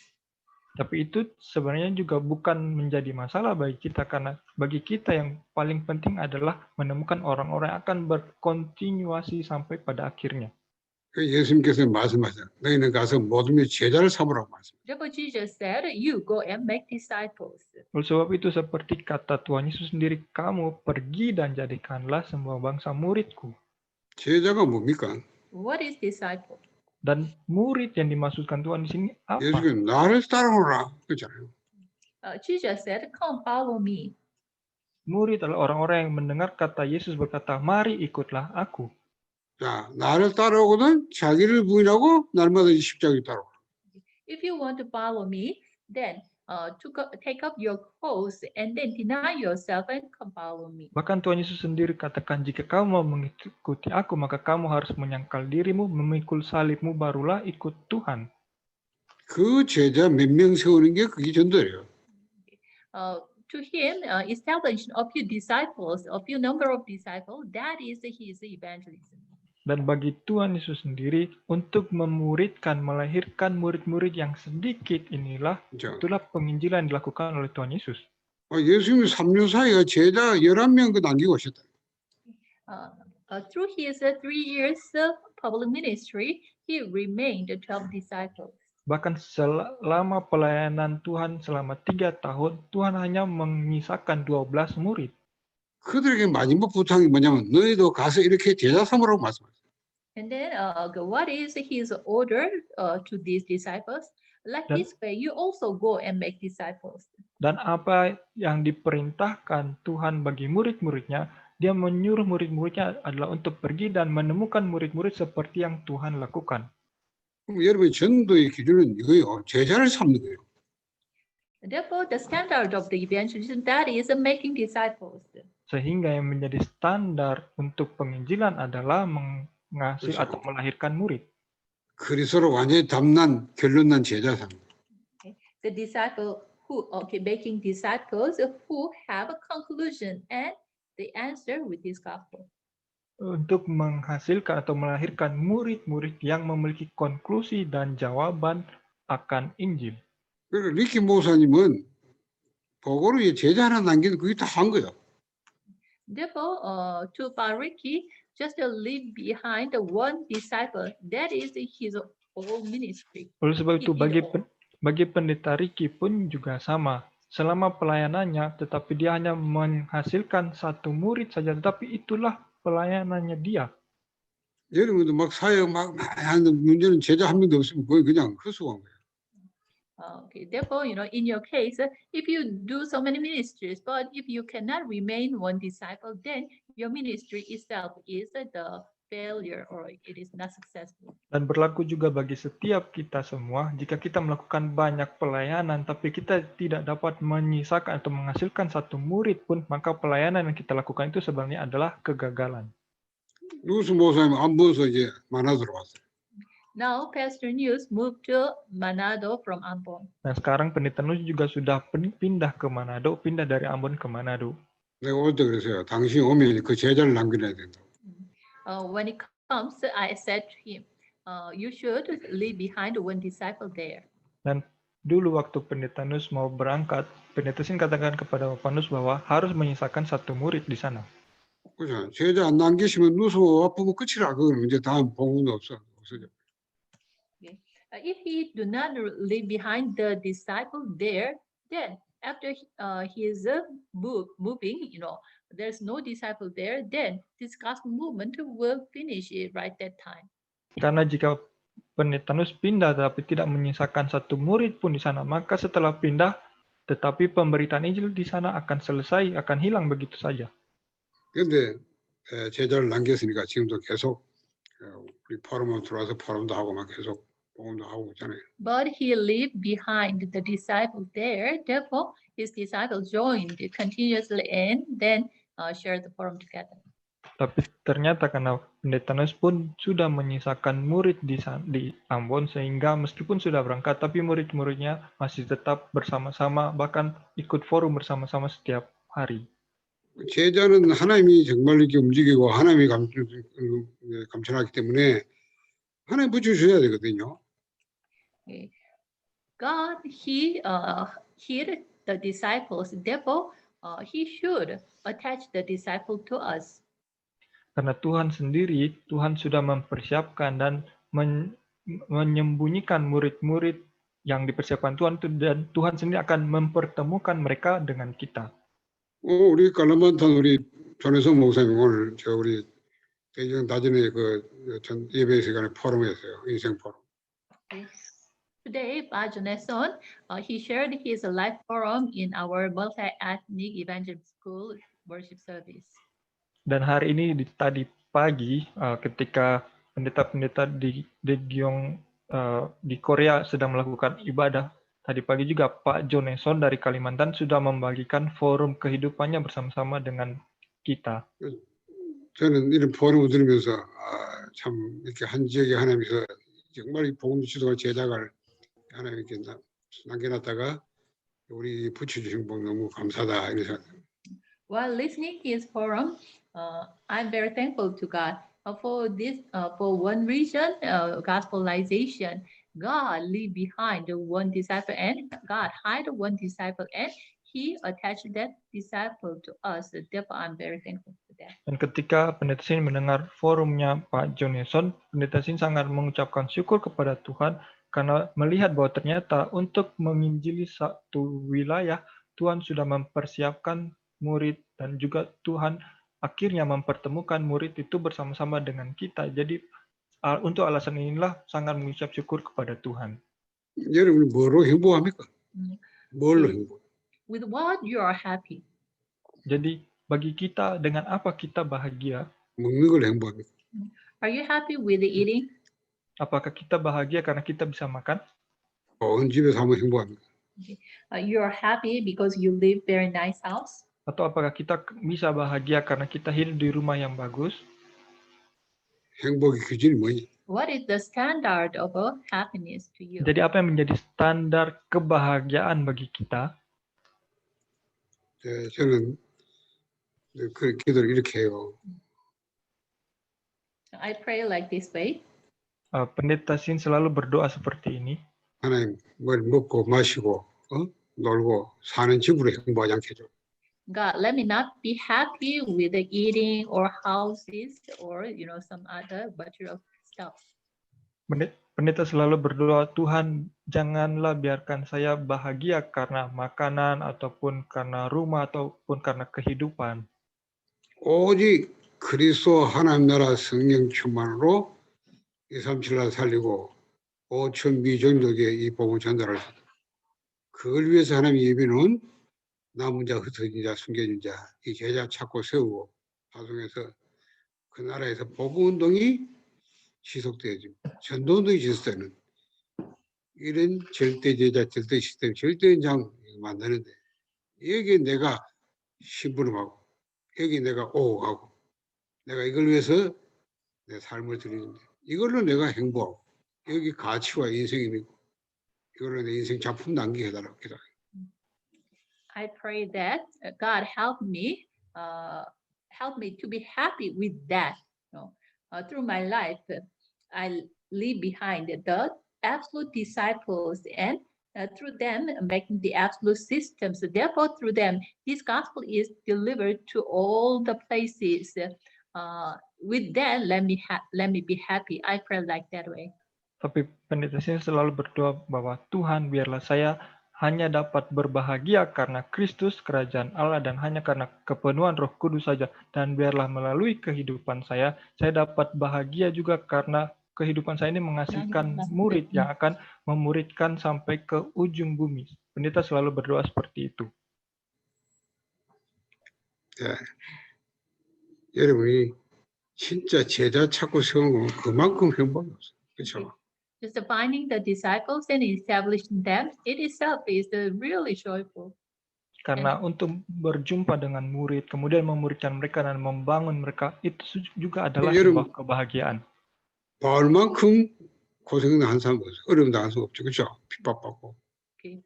Tapi itu sebenarnya juga bukan menjadi masalah bagi kita, karena bagi kita yang paling penting adalah menemukan orang-orang yang akan berkontinuasi sampai pada akhirnya. 예수님께서 말씀하셨어요. 너희는 가서 모든 제자를 삼으라고 말씀. Therefore, Jesus said, "You go and make disciples." Oleh sebab itu seperti kata Tuhan Yesus sendiri, kamu pergi dan jadikanlah semua bangsa muridku. 제자가 뭡니까? What is disciple? Dan murid yang dimaksudkan Tuhan di sini apa? 예수님은 나를 따라오라 그렇잖아요. Jesus said, "Come, follow me." Murid adalah orang-orang yang mendengar kata Yesus berkata, mari ikutlah aku. 자, 나를 따라오거든 자기를 부인하고 날마다 십자가에 따라오라. If you want to follow me, then take up your cross and then deny yourself and come follow me. Bahkan Tuhan Yesus sendiri katakan, jika kamu mau mengikuti aku, maka kamu harus menyangkal dirimu, memikul salibmu, barulah ikut Tuhan. 그 제자 몇 명 세우는 게 그게 전도예요. To him, establishing a few disciples, a few number of disciples, that is his evangelism. Dan bagi Tuhan Yesus sendiri, untuk memuridkan, melahirkan murid-murid yang sedikit inilah, itulah penginjilan yang dilakukan oleh Tuhan Yesus. 예수님이 3년 사이에 제자 11명 남기고 오셨다. Through his 3 years public ministry, he remained 12 disciples. Bahkan selama pelayanan Tuhan selama 3 tahun, Tuhan hanya menyisakan 12 murid. 그들에게 마지막 부탁이 뭐냐면 너희도 가서 이렇게 제자 삼으라고 말씀하셨어요. And then what is his order to these disciples? Like Dan- this way, you also go and make disciples. Dan apa yang diperintahkan Tuhan bagi murid-muridnya, dia menyuruh murid-muridnya adalah untuk pergi dan menemukan murid-murid seperti yang Tuhan lakukan. 그럼 여러분의 전도의 기준은 이거예요. 제자를 삼는 거예요. Therefore, the standard of the evangelism, that is making disciples. Sehingga yang menjadi standar untuk penginjilan adalah mengasihi 그렇죠. atau melahirkan murid. 그리스도로 완전히 담난 결론난 제자 삼. The disciple who, making disciples who have a conclusion and the answer with this gospel. Untuk menghasilkan atau melahirkan murid-murid yang memiliki konklusi dan jawaban akan Injil. 그러니까 리키 목사님은 보고로 제자 하나 남기는 그게 다 한 거예요. Therefore, to Ricky, just leave behind one disciple. That is his whole ministry. Oleh sebab itu, He did all. bagi pendeta Ricky pun juga sama. Selama pelayanannya, tetapi dia hanya menghasilkan satu murid saja, tetapi itulah pelayanannya dia. 여러분도 막 사역 막 하는 문제는 제자 한 명도 없으면 거의 그냥 헛수고한 거예요. Therefore, in your case, if you do so many ministries, but if you cannot remain one disciple, then your ministry itself is the failure or it is not successful. Dan berlaku juga bagi setiap kita semua, jika kita melakukan banyak pelayanan, tapi kita tidak dapat menyisakan atau menghasilkan satu murid pun, maka pelayanan yang kita lakukan itu sebenarnya adalah kegagalan. 누수 목사님 안 보서 이제 만화도로 왔어요. Now, Pastor News moved to Manado from Ambon. Nah, sekarang pendeta Nus juga sudah pindah ke Manado, pindah dari Ambon ke Manado. 내가 올 때 그랬어요. 당신이 오면 그 제자를 남겨놔야 된다. When it comes, I said to him, you should leave behind one disciple there. Dan dulu waktu pendeta Nus mau berangkat, pendeta Sin katakan kepada Bapak Nus bahwa harus menyisakan satu murid di sana. 그죠? 제자 안 남기시면 누수 아프고 끝이라. 그거는 이제 다음 복음도 없어져. If he do not leave behind the disciple there, then after his moving, there's no disciple there, then this gospel movement will finish it right that time. Karena jika pendeta Nus pindah tapi tidak menyisakan satu murid pun di sana, maka setelah pindah, tetapi pemberitaan Injil di sana akan selesai, akan hilang begitu saja. 근데 제자를 남겼으니까 지금도 계속 우리 포럼에 들어와서 포럼도 하고 막 계속 복음도 하고 있잖아요. But he left behind the disciple there. Therefore, his disciples joined continuously and then shared the forum together. Tapi ternyata karena pendeta Nus pun sudah menyisakan murid di Ambon, sehingga meskipun sudah berangkat, tapi murid-muridnya masih tetap bersama-sama, bahkan ikut forum bersama-sama setiap hari. 제자는 하나님이 정말 이렇게 움직이고 하나님이 감천하기 때문에 하나님 붙여주셔야 되거든요. God, he hid the disciples. Therefore, he should attach the disciple to us. Karena Tuhan sendiri, Tuhan sudah mempersiapkan dan menyembunyikan murid-murid yang dipersiapkan Tuhan, dan Tuhan sendiri akan mempertemukan mereka dengan kita. 우리 깔라만탄 우리 전혜성 목사님 오늘 우리 대전 다전에 전 예배 시간에 포럼했어요. 인생 포럼. Today, Bajoneson, he shared his life forum in our multi-ethnic evangelical school worship service. Dan hari ini tadi pagi ketika pendeta-pendeta di Daejeon di Korea sedang melakukan ibadah, tadi pagi juga Pak Joneson dari Kalimantan sudah membagikan forum kehidupannya bersama-sama dengan kita. 저는 이런 포럼을 들으면서 참 이렇게 한 지역에 하나님께서 정말 이 복음 지도가 제자를 하나님께 남겨놨다가 우리 붙여주신 복 너무 감사하다 이런 생각. While listening his forum, I'm very thankful to God for this. For one region, gospelization, God leave behind one disciple, and God hide one disciple, and He attached that disciple to us. Therefore, I'm very thankful for that. Dan ketika Pendeta Sin mendengar forumnya Pak John Nelson, Pendeta Sin sangat mengucapkan syukur kepada Tuhan karena melihat bahwa ternyata untuk menginjili satu wilayah, Tuhan sudah mempersiapkan murid dan juga Tuhan akhirnya mempertemukan murid itu bersama-sama dengan kita. Jadi untuk alasan inilah sangat mengucap syukur kepada Tuhan. 여러분 뭐로 행복합니까? 뭘로 행복? With what you are happy? Jadi bagi kita dengan apa kita bahagia? 먹는 걸로 행복합니까? Are you happy with the eating? Apakah kita bahagia karena kita bisa makan? 좋은 집에 살면 행복합니까? You are happy because you live very nice house? Atau apakah kita bisa bahagia karena kita hidup di rumah yang bagus? 행복의 기준이 뭐냐? What is the standard of happiness to you? Jadi apa yang menjadi standar kebahagiaan bagi kita? 저는 그 기도를 이렇게 해요. I pray like this way. Pendeta Sin selalu berdoa seperti ini. 하나님, 뭘 먹고 마시고 놀고 사는 집으로 행복하지 않게 해줘. God, let me not be happy with the eating or houses or some other material stuff. Pendeta selalu berdoa, Tuhan janganlah biarkan saya bahagia karena makanan ataupun karena rumah ataupun karena kehidupan. 오직 그리스도 하나님 나라 성령 충만으로 237날 살리고 5천 미종족에 이 복음을 전달할 수 있다. 그걸 위해서 하나님이 예비는 남은 자, 흩어진 자, 숨겨진 자, 이 제자 찾고 세우고 파송해서 그 나라에서 복음 운동이 지속되어지고 전도 운동이 지속되는 이런 절대 제자, 절대 시스템, 절대 현장 만드는데 여기 내가 심부름하고 여기 내가 오하고 내가 이걸 위해서 내 삶을 드리는데 이걸로 내가 행복하고 여기 가치와 인생이 있고 이걸로 내 인생 작품 남기게 해달라고 기도해요. I pray that God help me to be happy with that. Through my life, I leave behind the absolute disciples and through them making the absolute systems. Therefore, through them, this gospel is delivered to all the places. With that, let me be happy. I pray like that way. Tapi pendeta Sin selalu berdoa bahwa Tuhan biarlah saya hanya dapat berbahagia karena Kristus, kerajaan Allah, dan hanya karena kepenuhan Roh Kudus saja. Dan biarlah melalui kehidupan saya dapat bahagia juga karena kehidupan saya ini menghasilkan murid yang akan memuridkan sampai ke ujung bumi. Pendeta selalu berdoa seperti itu. 네. 여러분이 진짜 제자 찾고 세우는 건 그만큼 행복이 없어요. 그렇죠? Just finding the disciples and establishing them, it itself is really joyful. Karena untuk berjumpa dengan murid, kemudian memuridkan mereka dan membangun mereka, itu juga adalah sebuah kebahagiaan. 바울만큼 고생도 한 사람 없어요. 어려움도 한 사람 없죠. 그렇죠? 핍박받고. Okay.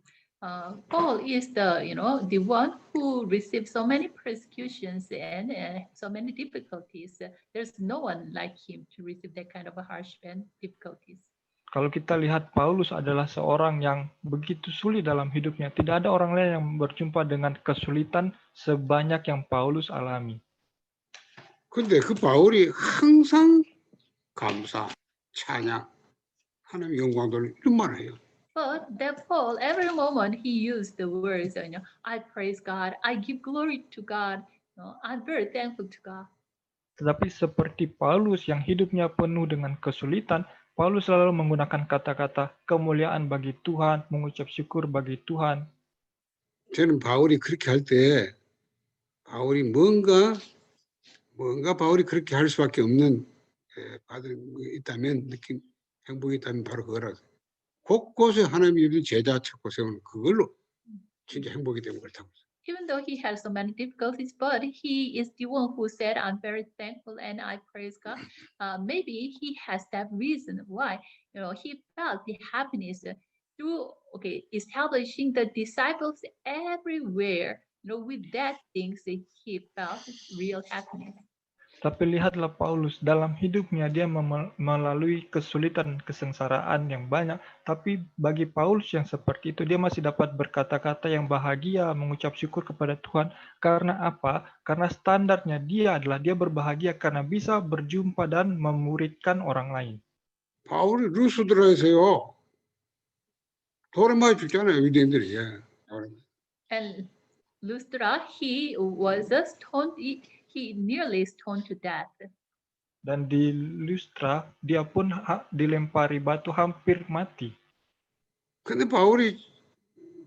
Paul is the one who received so many persecutions and so many difficulties. There's no one like him to receive that kind of a harsh and difficulties. Kalau kita lihat Paulus adalah seorang yang begitu sulit dalam hidupnya. Tidak ada orang lain yang berjumpa dengan kesulitan sebanyak yang Paulus alami. 근데 그 바울이 항상 감사, 찬양, 하나님 영광 돌리는 이런 말을 해요. But that Paul, every moment he used the words, I praise God, I give glory to God, I'm very thankful to God. Tetapi seperti Paulus yang hidupnya penuh dengan kesulitan, Paulus selalu menggunakan kata-kata kemuliaan bagi Tuhan, mengucap syukur bagi Tuhan. 저는 바울이 그렇게 할 때 바울이 뭔가 바울이 그렇게 할 수밖에 없는 받은 게 있다면 느낀 행복이 있다면 바로 그거라서 곳곳에 하나님이 이런 제자 찾고 세우는 그걸로 진짜 행복이 되는 걸 타고 있어요. Even though he had so many difficulties, but he is the one who said, I'm very thankful and I praise God. Maybe he has that reason why, he felt the happiness through, establishing the disciples everywhere. With that things, he felt real happiness. Tapi lihatlah Paulus, dalam hidupnya dia melalui kesulitan, kesengsaraan yang banyak. Tapi bagi Paulus yang seperti itu, dia masih dapat berkata-kata yang bahagia, mengucap syukur kepada Tuhan. Karena apa? Karena standarnya dia adalah dia berbahagia karena bisa berjumpa dan memuridkan orang lain. 바울이 루스드라에서요. 돌에 맞아 죽잖아요, 유대인들이. 예. And Lystra, he was stoned. He nearly stoned to death. Dan di Lystra, dia pun dilempari batu hampir mati. 근데 바울이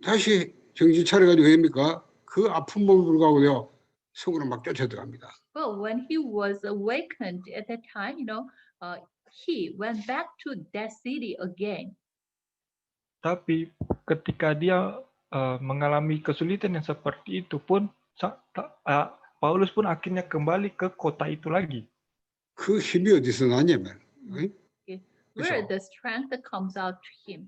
다시 정신 차려가지고 됩니까? 그 아픈 몸을 불구하고요. 속으로 막 쫓아 들어갑니다. Well, when he was awakened at that time, he went back to that city again. Tapi ketika dia mengalami kesulitan yang seperti itu pun, Paulus pun akhirnya kembali ke kota itu lagi. 그 힘이 어디서 나냐면, Where the strength comes out to him.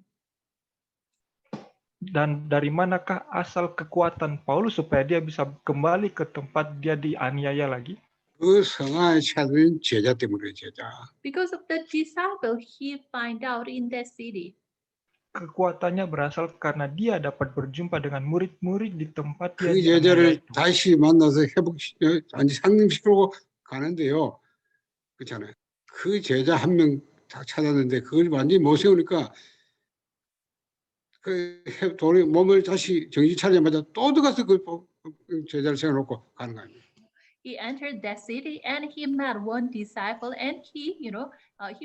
Dan dari manakah asal kekuatan Paulus supaya dia bisa kembali ke tempat dia dianiaya lagi? 그 성안에 찾은 제자 때문에 제자. Because of the disciple he find out in that city. Kekuatannya berasal karena dia dapat berjumpa dengan murid-murid di tempat dia 그 dianiaya 제자를 itu. 다시 만나서 상림시키고 가는데요. 그렇잖아요. 그 제자 한 명 딱 찾았는데 그걸 완전히 못 세우니까 그 돌이 몸을 다시 정신 차리자마자 또 들어가서 그 제자를 세워놓고 가는 거 아니에요. He entered that city and he met one disciple, and he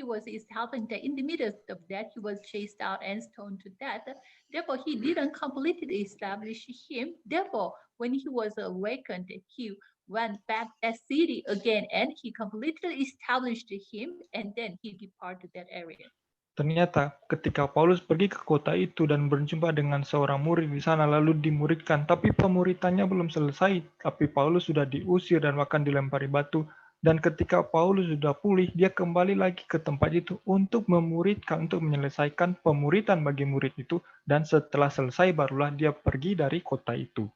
was established that in the middle of that he was chased out and stoned to death. Therefore, he didn't completely establish him. Therefore, when he was awakened, he went back that city again and he completely established him, and then he departed that area. Ternyata ketika Paulus pergi ke kota itu dan berjumpa dengan seorang murid di sana lalu dimuridkan, tapi pemuritannya belum selesai, tapi Paulus sudah diusir dan bahkan dilempari batu. Dan ketika Paulus sudah pulih, dia kembali lagi ke tempat itu untuk memuridkan, untuk menyelesaikan pemuritan bagi murid itu, dan setelah selesai barulah dia pergi dari kota itu.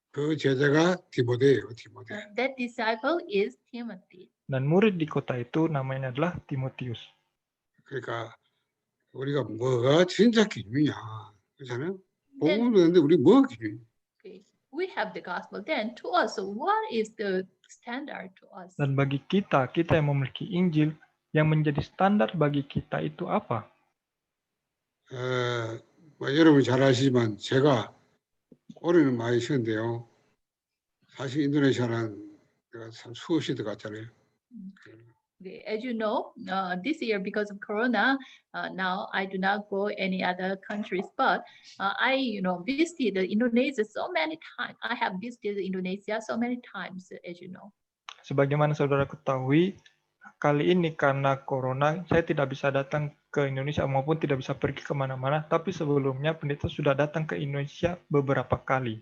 그 제자가 디모데예요, 디모데. That disciple is Timothy. Dan murid di kota itu namanya adalah Timotius. 그러니까 우리가 뭐가 진짜 기준이냐, 그렇잖아요. Then, 복음도 있는데 우리 뭐가 기준이냐. okay, we have the gospel. Then to us, what is the standard to us? Dan bagi kita yang memiliki Injil, yang menjadi standar bagi kita itu apa? 여러분 잘 아시지만 제가 올해는 많이 쉬었는데요. 사실 인도네시아는 내가 참 수없이 들어갔잖아요. Okay, as you know, this year because of Corona, now I do not go any other countries. But I, visited Indonesia so many times. I have visited Indonesia so many times, as you know. Sebagaimana saudara ketahui, kali ini karena Corona, saya tidak bisa datang ke Indonesia maupun tidak bisa pergi kemana-mana. Tapi sebelumnya pendeta sudah datang ke Indonesia beberapa kali.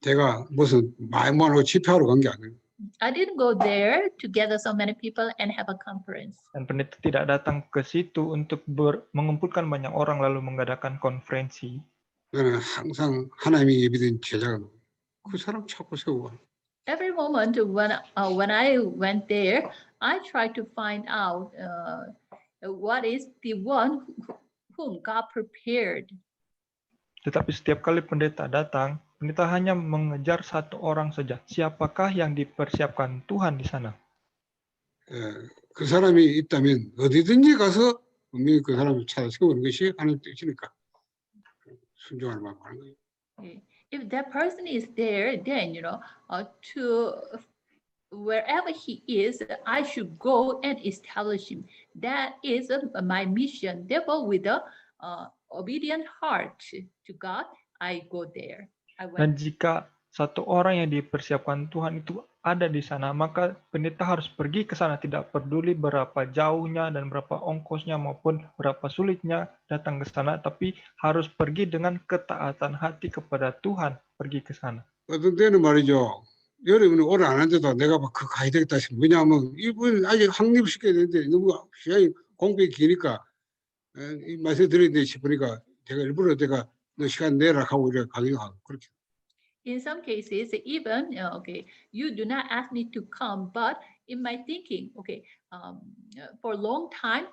제가 무슨 말만하고 집회하러 간 게 아니에요. I didn't go there to gather so many people and have a conference. Dan pendeta tidak datang ke situ untuk mengumpulkan banyak orang lalu mengadakan konferensi. 저는 항상 하나님이 예비된 제자가 그 사람 찾고 세우고. Every moment when I went there, I tried to find out what is the one whom God prepared. Tetapi setiap kali pendeta datang, pendeta hanya mengejar satu orang saja. Siapakah yang dipersiapkan Tuhan di sana? 그 사람이 있다면 어디든지 가서 분명히 그 사람을 찾아 세우는 것이 하나님 뜻이니까 순종하는 마음 하는 거예요. If that person is there, then to wherever he is, I should go and establish him. That is my mission. Therefore, with a obedient heart to God, I go there. Dan jika satu orang yang dipersiapkan Tuhan itu ada di sana, maka pendeta harus pergi ke sana, tidak peduli berapa jauhnya dan berapa ongkosnya maupun berapa sulitnya datang ke sana, tapi harus pergi dengan ketaatan hati kepada Tuhan, pergi ke sana. 어떤 때는 말이죠. 여러분이 오래 안 한데도 내가 막 그 가야 되겠다 싶어. 왜냐하면 이분 아직 확립시켜야 되는데 너무 시간이 공백이 기니까 이 말씀 드리는데 싶으니까 제가 일부러 내가 너 시간 내라 하고 이렇게 가기도 하고 그렇게. In some cases, even you do not ask me to come, but in my thinking, okay, for a long time,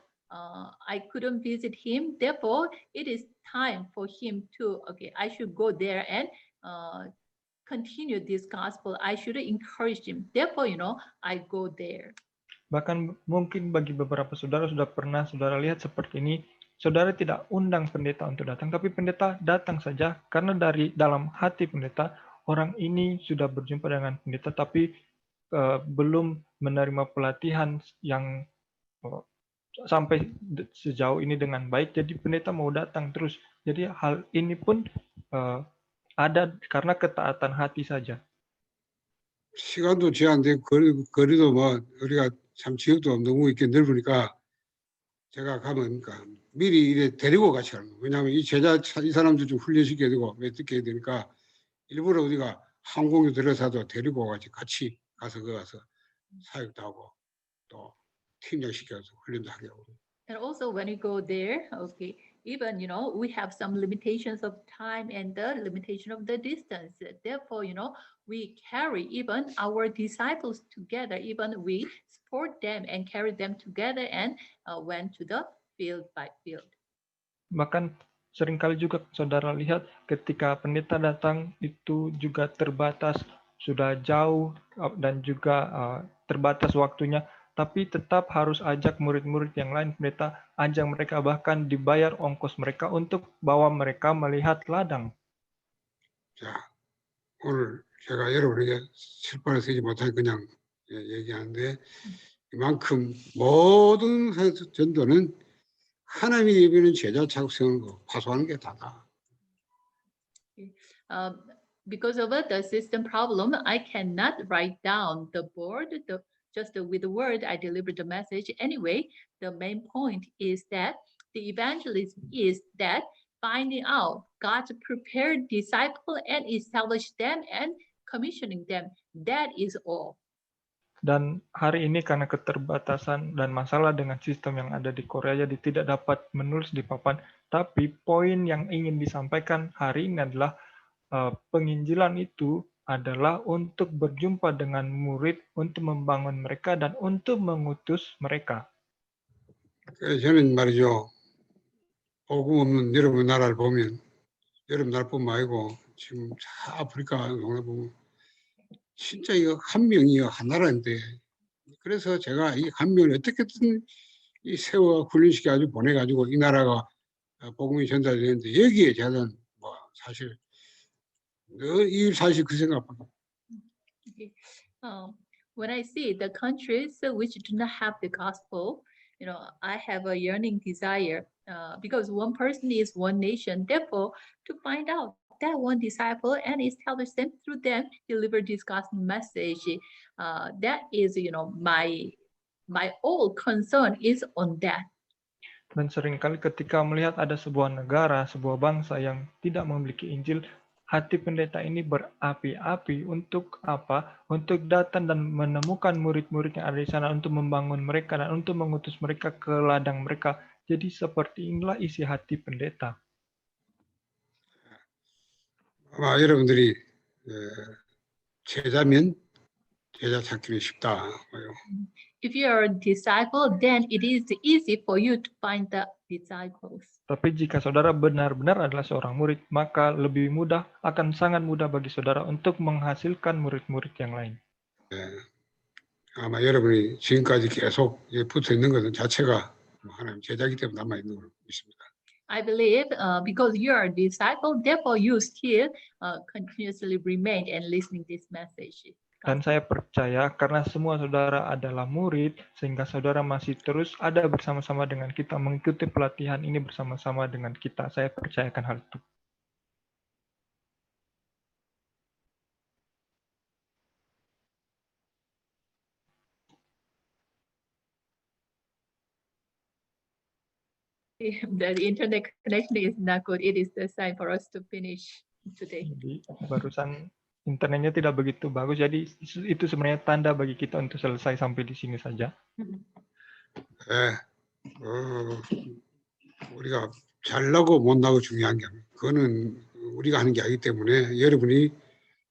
I couldn't visit him. Therefore, it is time for him to, okay, I should go there and continue this gospel. I should encourage him. Therefore, I go there. Bahkan mungkin bagi beberapa saudara sudah pernah saudara lihat seperti ini, saudara tidak undang pendeta untuk datang, tapi pendeta datang saja karena dari dalam hati pendeta, orang ini sudah berjumpa dengan pendeta tapi belum menerima pelatihan yang sampai sejauh ini dengan baik, jadi pendeta mau datang terus. Jadi hal ini pun ada karena ketaatan hati saja. 시간도 제한되고 거리도 뭐 우리가 참 지역도 너무 이렇게 넓으니까 제가 가면 그러니까 미리 이래 데리고 같이 가는 거예요. 왜냐하면 이 제자 이 사람들 좀 훈련시켜야 되고 어떻게 해야 되니까 일부러 우리가 항공에 들어서도 데리고 같이 가서 그 가서 사역도 하고 또 팀장 시켜서 훈련도 하게 하고. And also when you go there, okay, even, we have some limitations of time and the limitation of the distance. Therefore, we carry even our disciples together, even we support them and carry them together and went to the field by field. Bahkan seringkali juga saudara lihat ketika pendeta datang itu juga terbatas, sudah jauh dan juga terbatas waktunya, tapi tetap harus ajak murid-murid yang lain, pendeta ajak mereka, bahkan dibayar ongkos mereka untuk bawa mereka melihat ladang. 자, 오늘 제가 여러분에게 실판을 쓰지 못할 그냥 얘기하는데 이만큼 모든 전도는 하나님이 예비는 제자 작성하는 거 파수하는 게 다다. Because of the system problem, I cannot write down the board, just with the word I delivered the message. Anyway, the main point is that the evangelism is that finding out God's prepared disciple and establish them and commissioning them. That is all. Dan hari ini karena keterbatasan dan masalah dengan sistem yang ada di Korea, jadi tidak dapat menulis di papan. Tapi poin yang ingin disampaikan hari ini adalah penginjilan itu adalah untuk berjumpa dengan murid, untuk membangun mereka dan untuk mengutus mereka. 저는 말이죠. 복음 없는 여러분 나라를 보면 여러분 나라뿐만 아니고 지금 아프리카 동네 보면 진짜 이거 한 명이 한 나라인데 그래서 제가 이 한 명을 어떻게든 이 세워 훈련시켜 가지고 보내가지고 이 나라가 복음이 전달되는데 여기에 저는 뭐 사실 이 사실 그 생각밖에. Okay. When I see the countries which do not have the gospel, I have a yearning desire because one person is one nation. Therefore, to find out that one disciple and establish them through them, deliver this gospel message. That is, my all concern is on that. Dan seringkali ketika melihat ada sebuah negara, sebuah bangsa yang tidak memiliki Injil, hati pendeta ini berapi-api untuk apa? Untuk datang dan menemukan murid-murid yang ada di sana untuk membangun mereka dan untuk mengutus mereka ke ladang mereka. Jadi seperti inilah isi hati pendeta. 아마 여러분들이 제자면 제자 찾기는 쉽다. If you are a disciple, then it is easy for you to find the disciples. Tapi jika saudara benar-benar adalah seorang murid, maka lebih mudah, akan sangat mudah bagi saudara untuk menghasilkan murid-murid yang lain. 아마 여러분이 지금까지 계속 붙어 있는 것은 자체가 하나님 제자이기 때문에 남아 있는 걸 믿습니다. I believe because you are a disciple, therefore you still continuously remain and listening this message. Dan saya percaya karena semua saudara adalah murid, sehingga saudara masih terus ada bersama-sama dengan kita, mengikuti pelatihan ini bersama-sama dengan kita. Saya percayakan hal itu. The internet connection is not good. It is the sign for us to finish today. Jadi barusan internetnya tidak begitu bagus, jadi itu sebenarnya tanda bagi kita untuk selesai sampai di sini saja. 우리가 잘나고 못나고 중요한 게 아니에요. 그거는 우리가 하는 게 아니기 때문에 여러분이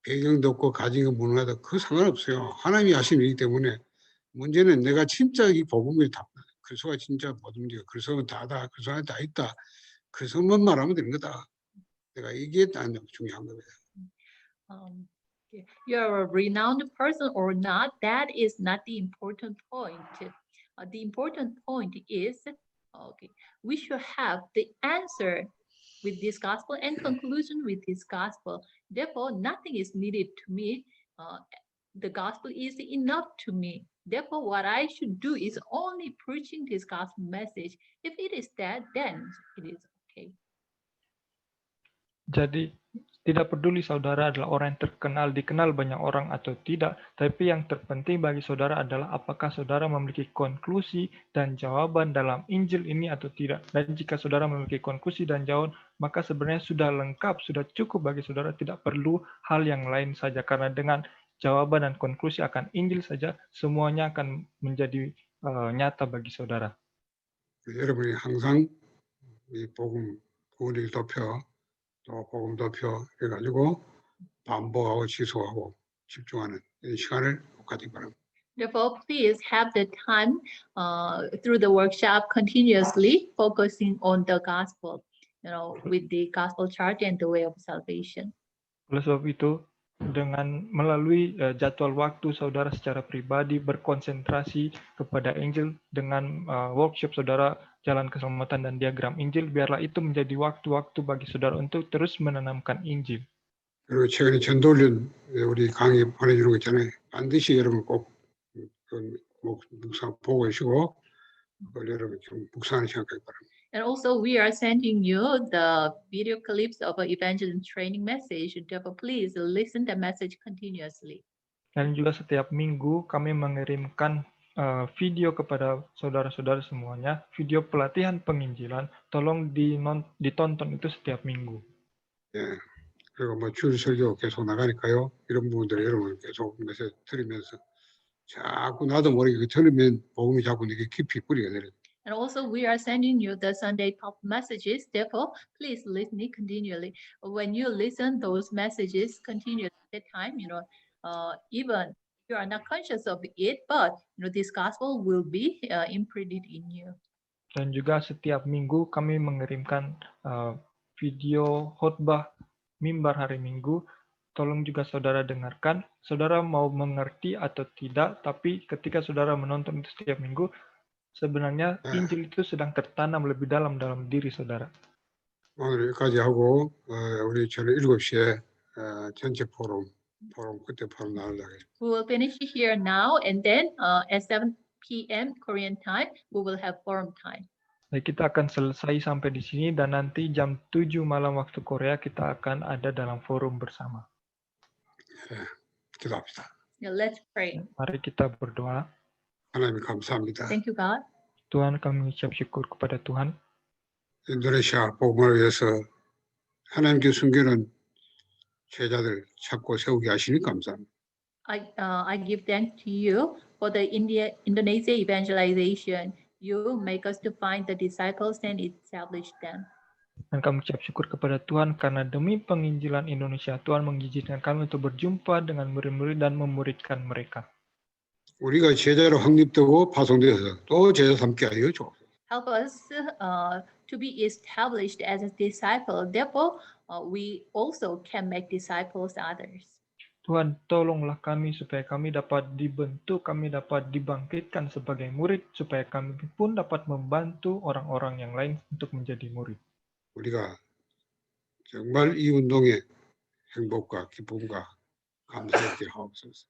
배경도 없고 가진 거 무능하다 그 상관없어요. 하나님이 하시는 일이기 때문에 문제는 내가 진짜 이 복음이 다 그리스도가 진짜 모든 게 그리스도는 다다 그리스도 안에 다 있다 그리스도만 말하면 되는 거다. 내가 이게 딱 중요한 겁니다. You're a renowned person or not, that is not the important point. The important point is, we should have the answer with this gospel and conclusion with this gospel. Therefore, nothing is needed to me. The gospel is enough to me. Therefore, what I should do is only preaching this gospel message. If it is that, then it is okay. Jadi tidak peduli saudara adalah orang yang terkenal, dikenal banyak orang atau tidak, tapi yang terpenting bagi saudara adalah apakah saudara memiliki konklusi dan jawaban dalam Injil ini atau tidak. Dan jika saudara memiliki konklusi dan jawaban, maka sebenarnya sudah lengkap, sudah cukup bagi saudara, tidak perlu hal yang lain saja. Karena dengan jawaban dan konklusi akan Injil saja, semuanya akan menjadi nyata bagi saudara. 여러분이 항상 이 복음 구원을 덮여 또 복음 덮여 해가지고 반복하고 지속하고 집중하는 이 시간을 갖기 바랍니다. Therefore, please have the time through the workshop continuously focusing on the gospel, with the gospel chart and the way of salvation. Oleh sebab itu, dengan melalui jadwal waktu saudara secara pribadi berkonsentrasi kepada Injil dengan workshop saudara jalan keselamatan dan diagram Injil, biarlah itu menjadi waktu-waktu bagi saudara untuk terus menanamkan Injil. 그리고 최근에 전도훈련 우리 강의 보내주는 거 있잖아요. 반드시 여러분 꼭 묵상 보고 계시고 여러분 좀 묵상하는 시간 갖기 바랍니다. And also, we are sending you the video clips of an evangelism training message. Therefore, please listen the message continuously. Dan juga setiap minggu kami mengirimkan video kepada saudara-saudara semuanya, video pelatihan penginjilan, tolong ditonton itu setiap minggu. 예, 그리고 뭐 주일 설교 계속 나가니까요. 이런 부분들 여러분 계속 메시지 들으면서 자꾸 나도 모르게 들으면 복음이 자꾸 이게 깊이 뿌리게 되는. And also, we are sending you the Sunday pop messages. Therefore, please listen continually. When you listen those messages continuously at the time, even you are not conscious of it, but this gospel will be imprinted in you. Dan juga setiap minggu kami mengirimkan video khotbah mimbar hari Minggu. Tolong juga saudara dengarkan. Saudara mau mengerti atau tidak, tapi ketika saudara menonton itu setiap minggu, sebenarnya Injil itu sedang tertanam lebih dalam diri saudara. 오늘 여기까지 하고 우리 저는 7시에 전체 포럼 그때 포럼 나오려고 해요. We will finish here now, and then at 7 p.m. Korean time, we will have forum time. Baik, kita akan selesai sampai di sini dan nanti jam 7 malam waktu Korea kita akan ada dalam forum bersama. 기도합시다. Now let's pray. Mari kita berdoa. 하나님 감사합니다. Thank you, God. Tuhan, kami mengucap syukur kepada Tuhan. 인도네시아 복음을 위해서 하나님께 숨기는 제자들 찾고 세우게 하시니 감사합니다. I give thanks to you for the Indonesia evangelization. You make us to find the disciples and establish them. Dan kami ucap syukur kepada Tuhan karena demi penginjilan Indonesia, Tuhan mengizinkan kami untuk berjumpa dengan murid-murid dan memuridkan mereka. 우리가 제자로 확립되고 파송되어서 또 제자 삼게 하여 주옵소서. Help us to be established as a disciple. Therefore, we also can make disciples others. Tuhan, tolonglah kami supaya kami dapat dibentuk, kami dapat dibangkitkan sebagai murid, supaya kami pun dapat membantu orang-orang yang lain untuk menjadi murid. 우리가 정말 이 운동의 행복과 기쁨과 감사하게 하옵소서.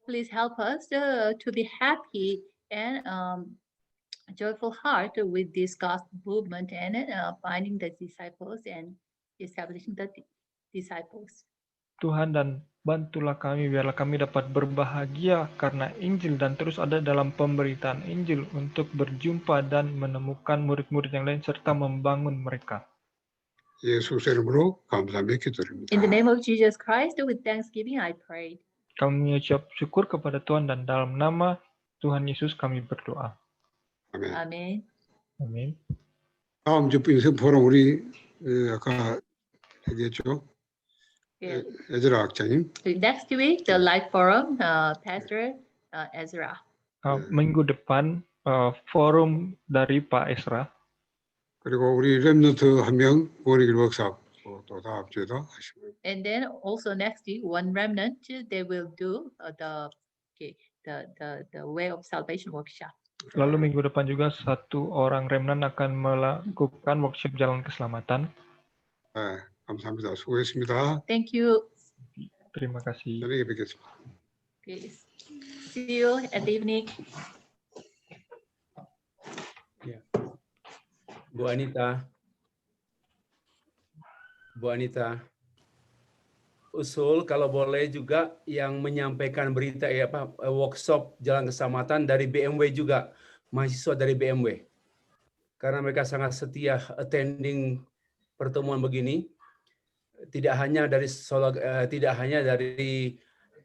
Please help us to be happy and joyful heart with this gospel movement and finding the disciples and establishing the disciples. Tuhan, dan bantulah kami biarlah kami dapat berbahagia karena Injil dan terus ada dalam pemberitaan Injil untuk berjumpa dan menemukan murid-murid yang lain serta membangun mereka. 예수의 이름으로 감사하며 기도드립니다. In the name of Jesus Christ, with thanksgiving I prayed. Kami mengucap syukur kepada Tuhan dan dalam nama Tuhan Yesus kami berdoa. 아멘. Amen. Amin. 다음 주 인생 포럼 우리 아까 얘기했죠. Yeah. 에즈라 학장님. So next week, the Life Forum, Pastor Ezra. Minggu depan forum dari Pak Ezra. 그리고 우리 랩런트 한 명 월요일 워크숍 또 다음 주에도 하시고. And then also next week, one remnant, they will do the way of salvation workshop. Lalu minggu depan juga satu orang remnant akan melakukan workshop jalan keselamatan. 네, 감사합니다. 수고했습니다. Thank you. Terima kasih. 저녁에 뵙겠습니다. Okay. See you at the evening. Bu Anita, usul kalau boleh juga yang menyampaikan berita workshop jalan keselamatan dari BMW juga, mahasiswa dari BMW, karena mereka sangat setia attending pertemuan begini, tidak hanya dari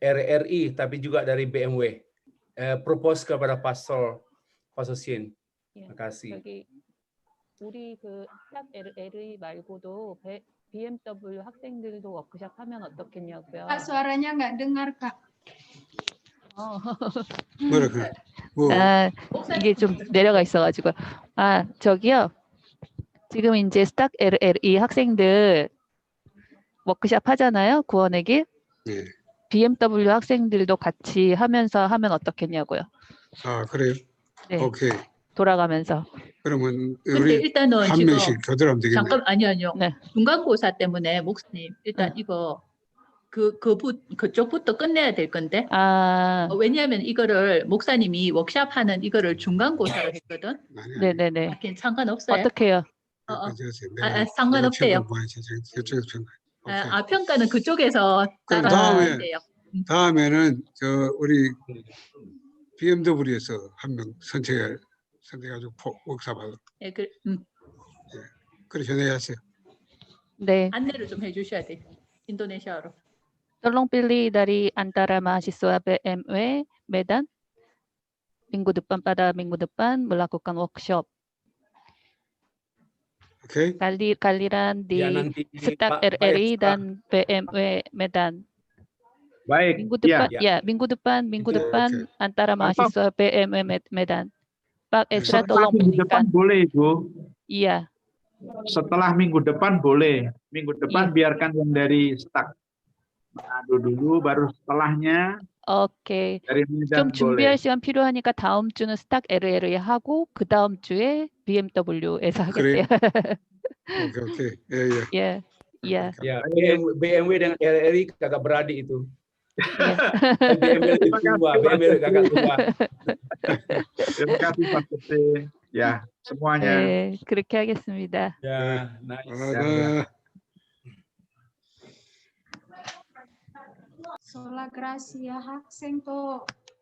RRI tapi juga dari BMW. Propose kepada Pastor Sin. Terima kasih. 우리 딱 LA 말고도 BMW 학생들도 워크숍 하면 어떻겠냐고요. suaranya nggak dengar, Kak. 뭐라 그래? 이게 좀 내려가 있어가지고. 저기요. 지금 이제 스탁 LLE 학생들 워크숍 하잖아요. 구원의 길. 네. BMW 학생들도 같이 하면서 하면 어떻겠냐고요. 그래요? 네. 오케이. 돌아가면서. 그러면 근데 우리 일단은 한 지금 명씩 교대하면 되겠네. 잠깐 아니요. 네. 중간고사 때문에 목사님 일단 이거 그쪽부터 끝내야 될 건데. 왜냐하면 이거를 목사님이 워크숍하는 이거를 중간고사를 했거든. 네네네. 상관없어요. 어떻게요? 상관없대요. 평가는 그쪽에서 따라야 돼요. 다음에는 우리 BMW에서 한 명 선택해가지고 워크숍하고. 예, 그래 전화하세요. 네. 안내를 좀 해주셔야 돼. 인도네시아로. Tolong pilih dari antara mahasiswa BMW Medan pada minggu depan melakukan workshop. Oke. Galiran di Staf RRI dan BMW Medan. Baik. Minggu depan antara mahasiswa BMW Medan. Pak Ezra Setelah tolong minggu depan boleh, Ibu. Iya. Setelah minggu depan boleh. Minggu depan biarkan yang dari Staf Manado dulu, baru setelahnya. 오케이. dari Medan 좀 준비할 boleh. 시간 필요하니까 다음 주는 스탁 LLE 하고 그 다음 주에 BMW에서 하겠대요. 오케이. 예. Iya. Ya, BMW dengan RRI kakak beradik itu. Iya. BMW kakak tua. Terima kasih Pak Kete. Ya, semuanya. 네, 그렇게 하겠습니다. Ya, nice. Sola Gracia 학생도